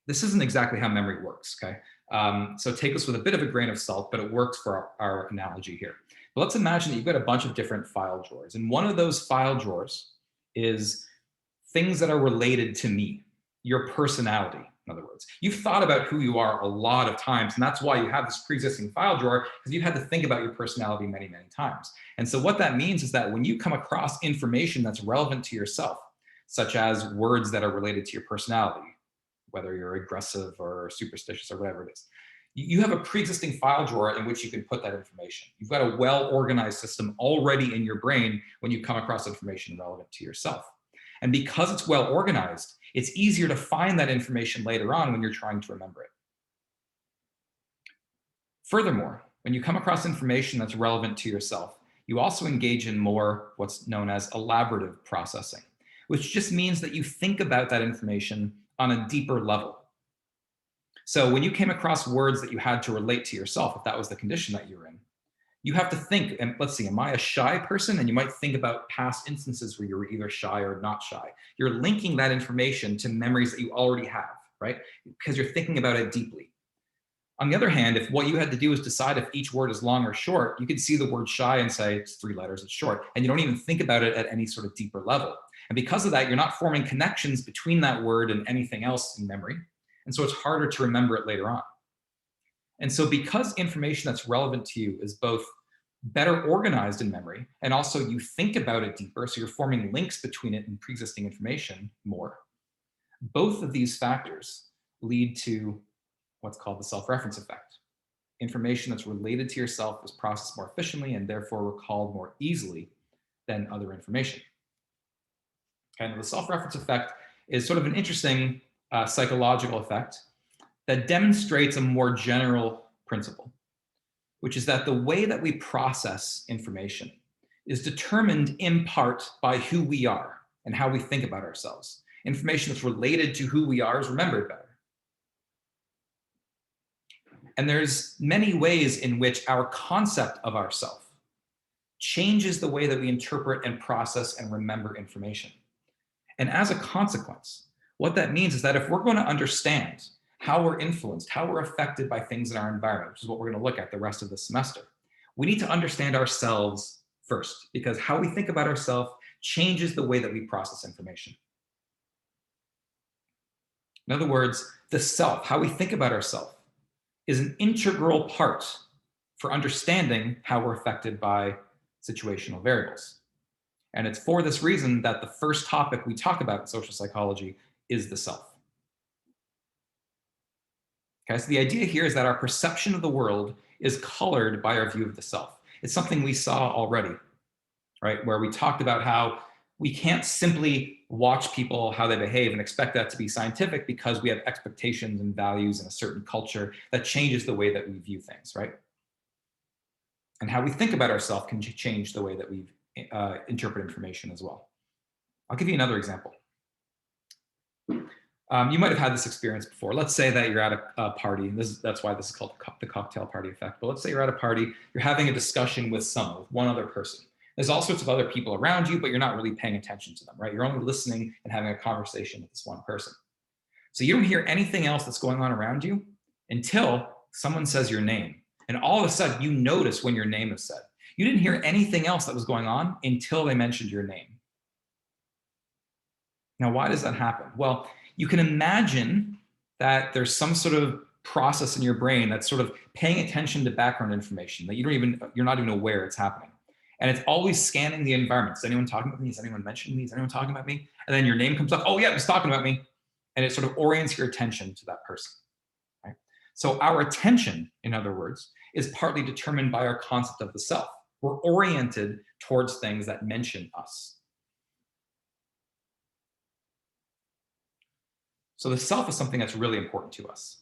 this isn't exactly how memory works, okay? So take this with a bit of a grain of salt, but it works for our analogy here. But let's imagine that you've got a bunch of different file drawers. And one of those file drawers is things that are related to me, your personality, in other words. You've thought about who you are a lot of times, and that's why you have this pre-existing file drawer, because you've had to think about your personality many, many times. And so what that means is that when you come across information that's relevant to yourself, such as words that are related to your personality, whether you're aggressive or superstitious or whatever it is, you have a pre-existing file drawer in which you can put that information. You've got a well-organized system already in your brain when you come across information relevant to yourself. And because it's well-organized, it's easier to find that information later on when you're trying to remember it. Furthermore, when you come across information that's relevant to yourself, you also engage in more what's known as elaborative processing, which just means that you think about that information on a deeper level. So when you came across words that you had to relate to yourself, if that was the condition that you were in, you have to think, and let's see, am I a shy person? And you might think about past instances where you were either shy or not shy. You're linking that information to memories that you already have, right? Because you're thinking about it deeply. On the other hand, if what you had to do is decide if each word is long or short, you could see the word shy and say it's 3 letters, it's short, and you don't even think about it at any sort of deeper level. And because of that, you're not forming connections between that word and anything else in memory. And so it's harder to remember it later on. And so because information that's relevant to you is both better organized in memory, and also you think about it deeper, so you're forming links between it and pre-existing information more, both of these factors lead to what's called the self-reference effect. Information that's related to yourself is processed more efficiently and therefore recalled more easily than other information. And the self-reference effect is sort of an interesting psychological effect that demonstrates a more general principle, which is that the way that we process information is determined in part by who we are and how we think about ourselves. Information that's related to who we are is remembered better. And there's many ways in which our concept of ourself changes the way that we interpret and process and remember information. And as a consequence, what that means is that if we're going to understand how we're influenced, how we're affected by things in our environment, which is what we're going to look at the rest of the semester, we need to understand ourselves first, because how we think about ourselves changes the way that we process information. In other words, the self, how we think about ourselves, is an integral part for understanding how we're affected by situational variables. And it's for this reason that the first topic we talk about in social psychology is the self. Okay, so the idea here is that our perception of the world is colored by our view of the self. It's something we saw already, right? Where we talked about how we can't simply watch people, how they behave, and expect that to be scientific because we have expectations and values in a certain culture that changes the way that we view things, right? And how we think about ourselves can change the way that we interpret information as well. I'll give you another example. You might have had this experience before. Let's say that you're at a party, and that's why this is called the cocktail party effect. But let's say you're at a party, you're having a discussion with someone, with one other person. There's all sorts of other people around you, but you're not really paying attention to them, right? You're only listening and having a conversation with this one person. So you don't hear anything else that's going on around you until someone says your name. And all of a sudden, you notice when your name is said. You didn't hear anything else that was going on until they mentioned your name. Now, why does that happen? Well, you can imagine that there's some sort of process in your brain that's sort of paying attention to background information that you're not even aware it's happening. And it's always scanning the environment. Is anyone talking about me? Is anyone mentioning me? Is anyone talking about me? And then your name comes up. Oh yeah, he's talking about me. And it sort of orients your attention to that person. Right? So our attention, in other words, is partly determined by our concept of the self. We're oriented towards things that mention us. So the self is something that's really important to us.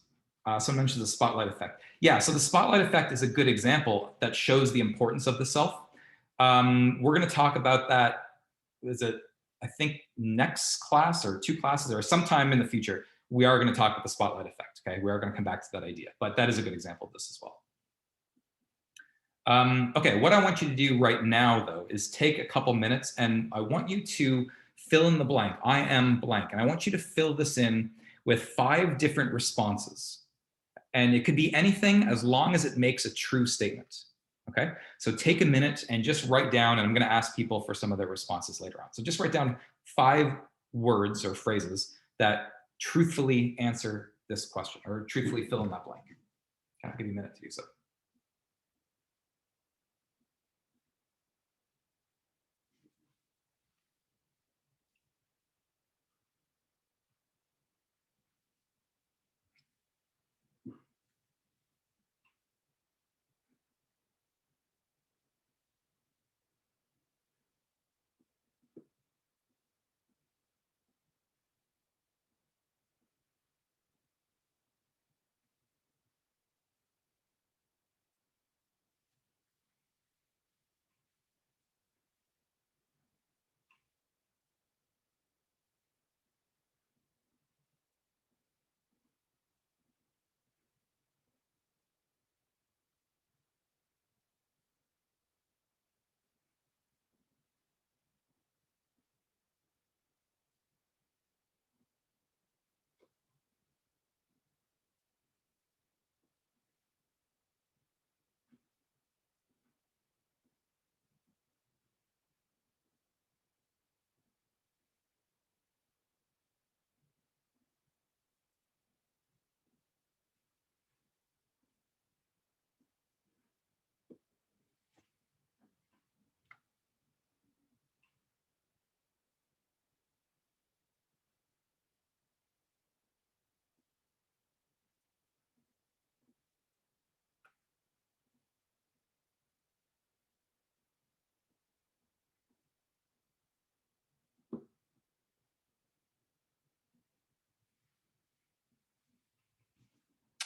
Someone mentions the spotlight effect. Yeah, so the spotlight effect is a good example that shows the importance of the self. We're going to talk about that, I think next class or 2 classes or sometime in the future, we are going to talk about the spotlight effect, okay? We are going to come back to that idea, but that is a good example of this as well. Okay, what I want you to do right now, though, is take a couple minutes and I want you to fill in the blank. I am blank. And I want you to fill this in with 5 different responses. And it could be anything as long as it makes a true statement. Okay, so take a minute and just write down, and I'm going to ask people for some of their responses later on. So just write down 5 words or phrases that truthfully answer this question or truthfully fill in that blank. I'll give you a minute to do so.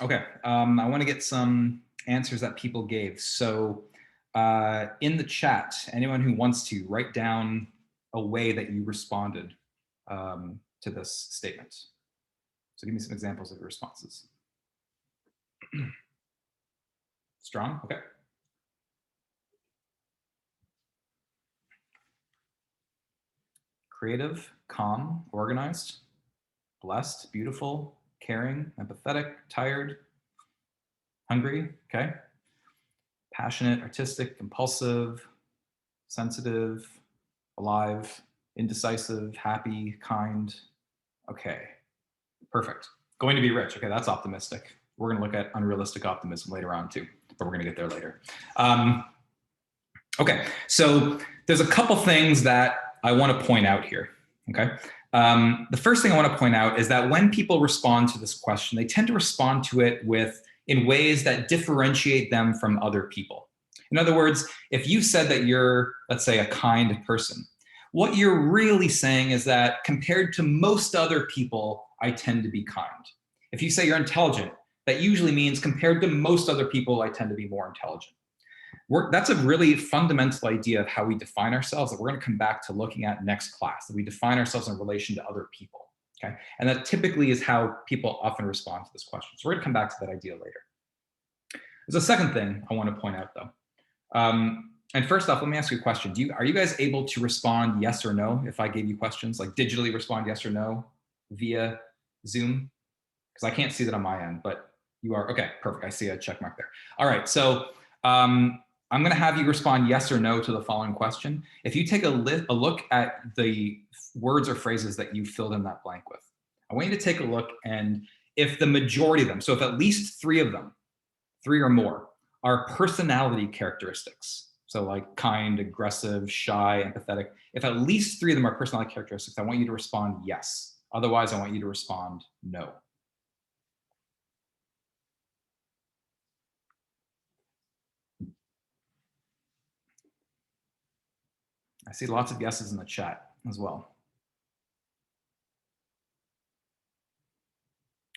Okay, I want to get some answers that people gave. So in the chat, anyone who wants to write down a way that you responded to this statement. So give me some examples of your responses. Strong, okay. creative, calm, organized, blessed, beautiful, caring, empathetic, tired, hungry, okay? Passionate, artistic, impulsive, sensitive, alive, indecisive, happy, kind. Okay, perfect. Going to be rich. Okay, that's optimistic. We're going to look at unrealistic optimism later on too, but we're going to get there later. Okay, so there's a couple things that I want to point out here. Okay, the first thing I want to point out is that when people respond to this question, they tend to respond to it in ways that differentiate them from other people. In other words, if you said that you're, let's say, a kind person, what you're really saying is that compared to most other people, I tend to be kind. If you say you're intelligent, that usually means compared to most other people, I tend to be more intelligent. That's a really fundamental idea of how we define ourselves that we're going to come back to looking at next class, that we define ourselves in relation to other people. Okay, and that typically is how people often respond to this question. So we're going to come back to that idea later. There's a second thing I want to point out though. And first off, let me ask you a question. Are you guys able to respond yes or no if I gave you questions, like digitally respond yes or no via Zoom? Because I can't see that on my end, but you are. Okay, perfect. I see a check mark there. All right, so I'm going to have you respond yes or no to the following question. If you take a look at the words or phrases that you filled in that blank with, I want you to take a look, and if the majority of them, so if at least 3 of them, 3 or more, are personality characteristics, so like kind, aggressive, shy, empathetic, if at least 3 of them are personality characteristics, I want you to respond yes. Otherwise, I want you to respond no. I see lots of yeses in the chat as well.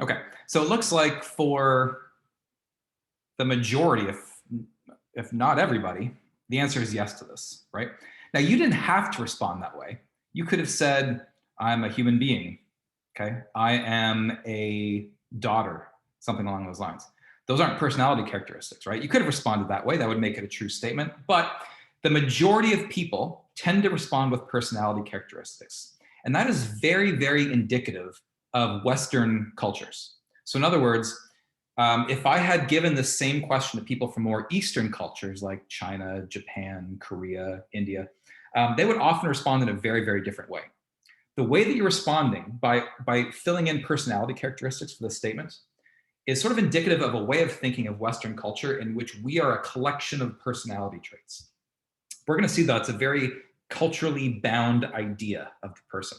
Okay, so it looks like for the majority, if not everybody, the answer is yes to this, right? Now, you didn't have to respond that way. You could have said, I'm a human being, okay? I am a daughter, something along those lines. Those aren't personality characteristics, right? You could have responded that way. That would make it a true statement. But the majority of people tend to respond with personality characteristics. And that is very, very indicative of Western cultures. So in other words, if I had given the same question to people from more Eastern cultures like China, Japan, Korea, India, they would often respond in a very, very different way. The way that you're responding by filling in personality characteristics for the statement is sort of indicative of a way of thinking of Western culture in which we are a collection of personality traits. We're going to see that it's a very culturally bound idea of the person.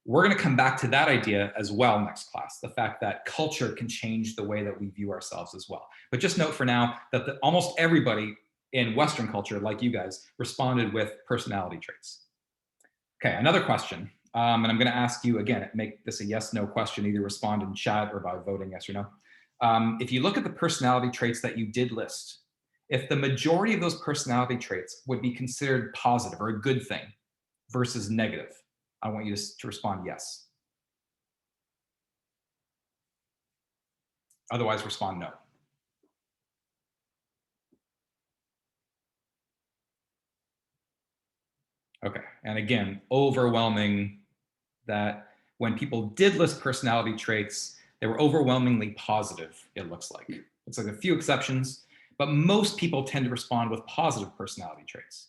We're going to come back to that idea as well next class, the fact that culture can change the way that we view ourselves as well. But just note for now that almost everybody in Western culture, like you guys, responded with personality traits. Okay, another question. And I'm going to ask you, again, make this a yes-no question, either respond in chat or by voting yes or no. If you look at the personality traits that you did list, if the majority of those personality traits would be considered positive or a good thing versus negative, I want you to respond yes. Otherwise, respond no. Okay, and again, overwhelming that when people did list personality traits, they were overwhelmingly positive, it looks like. It's like a few exceptions, but most people tend to respond with positive personality traits.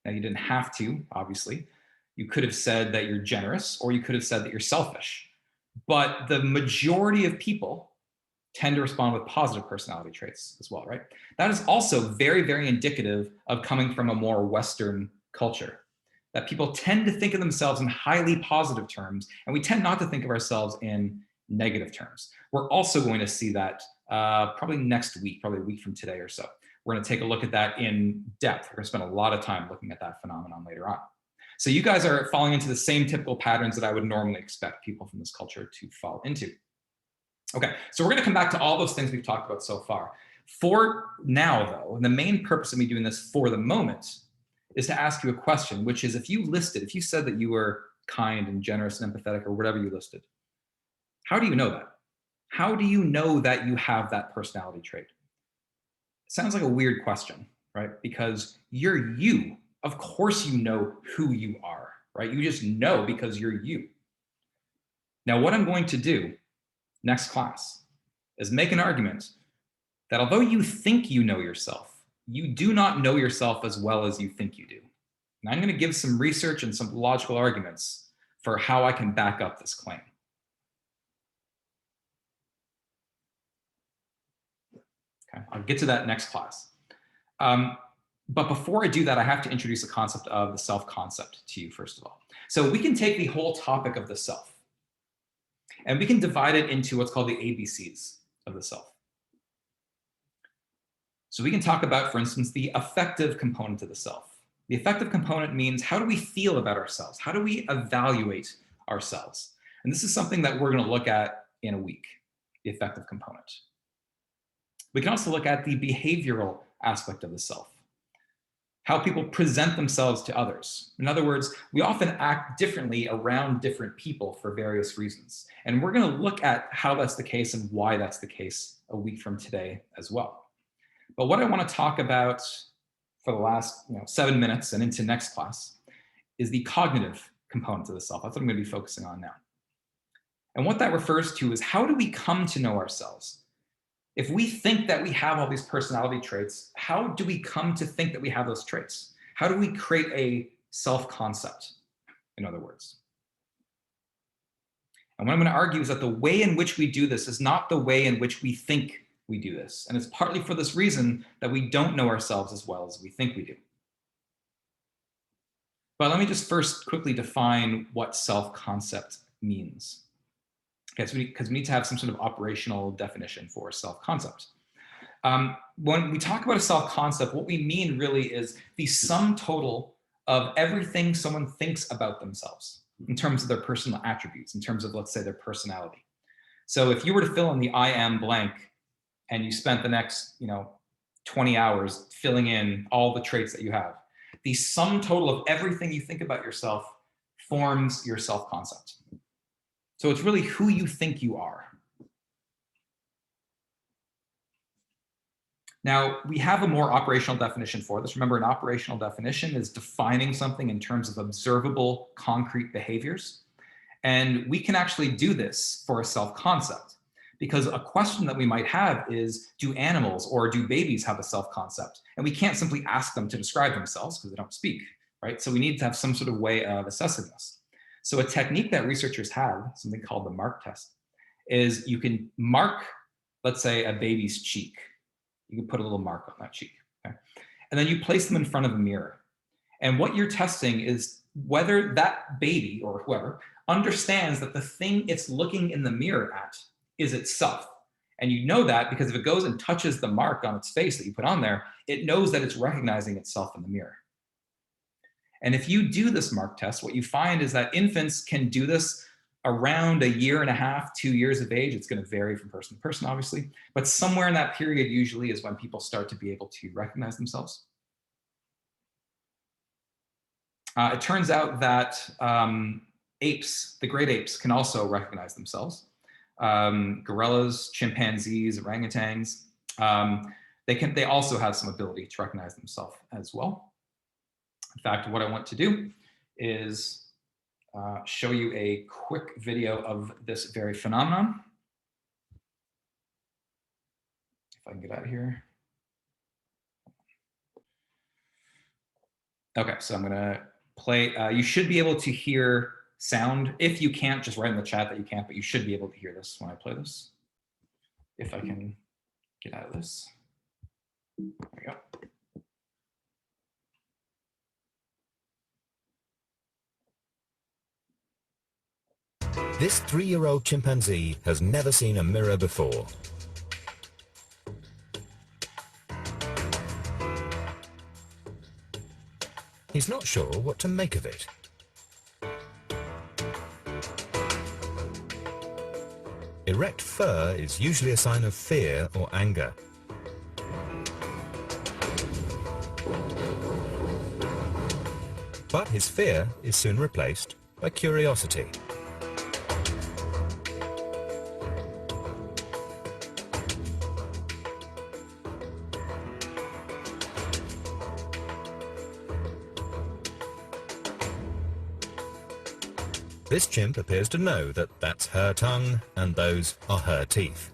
Now, you didn't have to, obviously. You could have said that you're generous, or you could have said that you're selfish. But the majority of people tend to respond with positive personality traits as well, right? That is also very, very indicative of coming from a more Western culture, that people tend to think of themselves in highly positive terms, and we tend not to think of ourselves in negative terms. We're also going to see that probably next week, probably a week from today or so. We're going to take a look at that in depth. We're going to spend a lot of time looking at that phenomenon later on. So you guys are falling into the same typical patterns that I would normally expect people from this culture to fall into. Okay, so we're going to come back to all those things we've talked about so far. For now, though, and the main purpose of me doing this for the moment is to ask you a question, which is if you said that you were kind and generous and empathetic or whatever you listed, how do you know that? How do you know that you have that personality trait? It sounds like a weird question, right? Because you're you. Of course you know who you are, right? You just know because you're you. Now, what I'm going to do next class is make an argument that although you think you know yourself, you do not know yourself as well as you think you do. And I'm going to give some research and some logical arguments for how I can back up this claim. Okay, I'll get to that next class. But before I do that, I have to introduce the concept of the self-concept to you, first of all. So we can take the whole topic of the self, and we can divide it into what's called the ABCs of the self. So we can talk about, for instance, the affective component of the self. The affective component means, how do we feel about ourselves? How do we evaluate ourselves? And this is something that we're going to look at in a week, the affective component. We can also look at the behavioral aspect of the self, how people present themselves to others. In other words, we often act differently around different people for various reasons. And we're going to look at how that's the case and why that's the case a week from today as well. But what I want to talk about for the last 7 minutes and into next class is the cognitive component of the self. That's what I'm going to be focusing on now. And what that refers to is, how do we come to know ourselves? If we think that we have all these personality traits, how do we come to think that we have those traits? How do we create a self-concept, in other words? And what I'm going to argue is that the way in which we do this is not the way in which we think we do this. And it's partly for this reason that we don't know ourselves as well as we think we do. But let me just first quickly define what self-concept means. Okay, so because we need to have some sort of operational definition for self-concept. When we talk about a self-concept, what we mean really is the sum total of everything someone thinks about themselves in terms of their personal attributes, in terms of, let's say, their personality. So if you were to fill in the I am blank, and you spent the next 20 hours filling in all the traits that you have, the sum total of everything you think about yourself forms your self-concept. So it's really who you think you are. Now, we have a more operational definition for this. Remember, an operational definition is defining something in terms of observable, concrete behaviors. And we can actually do this for a self-concept, because a question that we might have is, do animals or do babies have a self-concept? And we can't simply ask them to describe themselves because they don't speak, right? So we need to have some sort of way of assessing this. So a technique that researchers have, something called the mark test, is you can mark, let's say, a baby's cheek. You can put a little mark on that cheek, okay? And then you place them in front of a mirror. And what you're testing is whether that baby or whoever understands that the thing it's looking in the mirror at is itself. And you know that because if it goes and touches the mark on its face that you put on there, it knows that it's recognizing itself in the mirror. And if you do this mark test, what you find is that infants can do this around 1.5 years, 2 years of age. It's going to vary from person to person, obviously. But somewhere in that period usually is when people start to be able to recognize themselves. It turns out that apes, the great apes, can also recognize themselves. Gorillas, chimpanzees, orangutans, they also have some ability to recognize themselves as well. In fact, what I want to do is show you a quick video of this very phenomenon. If I can get out of here. Okay, so I'm gonna play, you should be able to hear sound. If you can't, just write in the chat that you can't, but you should be able to hear this when I play this. If I can get out of this. There we go. This 3-year-old chimpanzee has never seen a mirror before. He's not sure what to make of it. Erect fur is usually a sign of fear or anger. But his fear is soon replaced by curiosity. This chimp appears to know that that's her tongue and those are her teeth.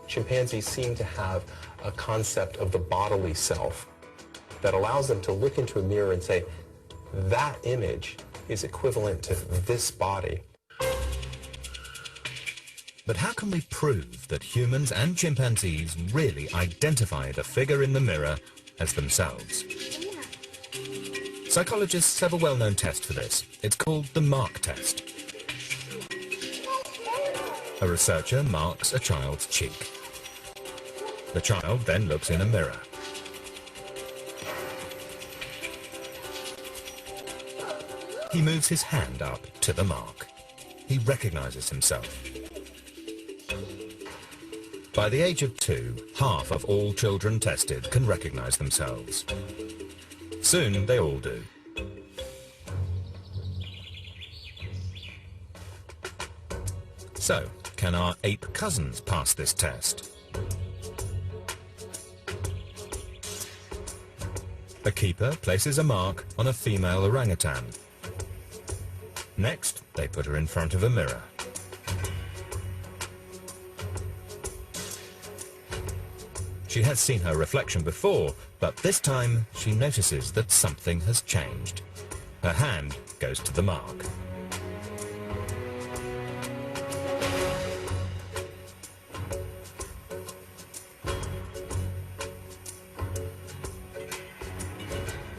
Chimpanzees seem to have a concept of the bodily self that allows them to look into a mirror and say, that image is equivalent to this body. But how can we prove that humans and chimpanzees really identify the figure in the mirror as themselves? Psychologists have a well-known test for this. It's called the mark test. A researcher marks a child's cheek. The child then looks in a mirror. He moves his hand up to the mark. He recognizes himself. By the age of 2, half of all children tested can recognize themselves. Soon they all do. So, can our ape cousins pass this test? A keeper places a mark on a female orangutan. Next, they put her in front of a mirror. She has seen her reflection before, but this time she notices that something has changed. Her hand goes to the mark.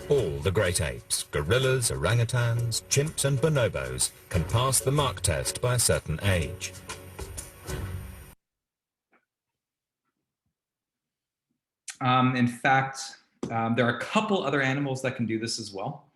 All the great apes, gorillas, orangutans, chimps and bonobos can pass the mark test by a certain age. In fact, there are a couple other animals that can do this as well.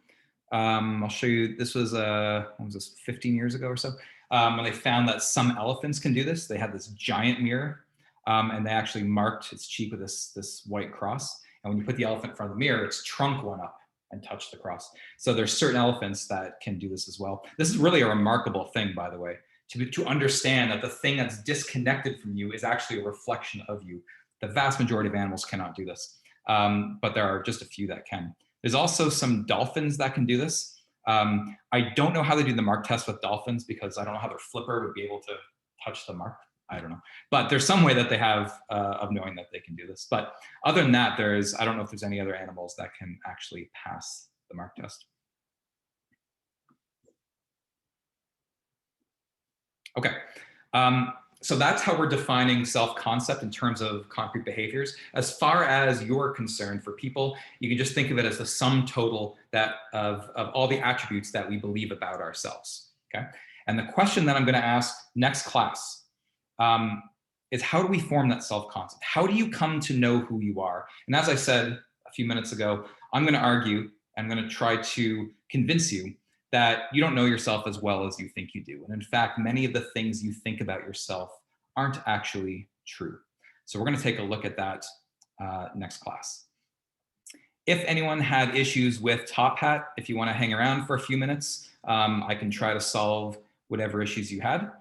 I'll show you, this was, what was this, 15 years ago or so, when they found that some elephants can do this. They had this giant mirror, and they actually marked its cheek with this white cross. And when you put the elephant in front of the mirror, its trunk went up and touched the cross. So there's certain elephants that can do this as well. This is really a remarkable thing, by the way, to understand that the thing that's disconnected from you is actually a reflection of you. The vast majority of animals cannot do this, but there are just a few that can. There's also some dolphins that can do this. I don't know how they do the mark test with dolphins because I don't know how their flipper would be able to touch the mark. I don't know, but there's some way that they have of knowing that they can do this. But other than that, I don't know if there's any other animals that can actually pass the mark test. Okay. So that's how we're defining self-concept in terms of concrete behaviors. As far as you're concerned, for people, you can just think of it as the sum total of all the attributes that we believe about ourselves, okay? And the question that I'm gonna ask next class is how do we form that self-concept? How do you come to know who you are? And as I said a few minutes ago, I'm gonna argue, I'm gonna try to convince you that you don't know yourself as well as you think you do. And in fact, many of the things you think about yourself aren't actually true. So we're gonna take a look at that next class. If anyone had issues with Top Hat, if you wanna hang around for a few minutes, I can try to solve whatever issues you had.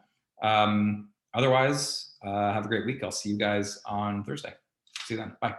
Otherwise, have a great week. I'll see you guys on Thursday. See you then, bye.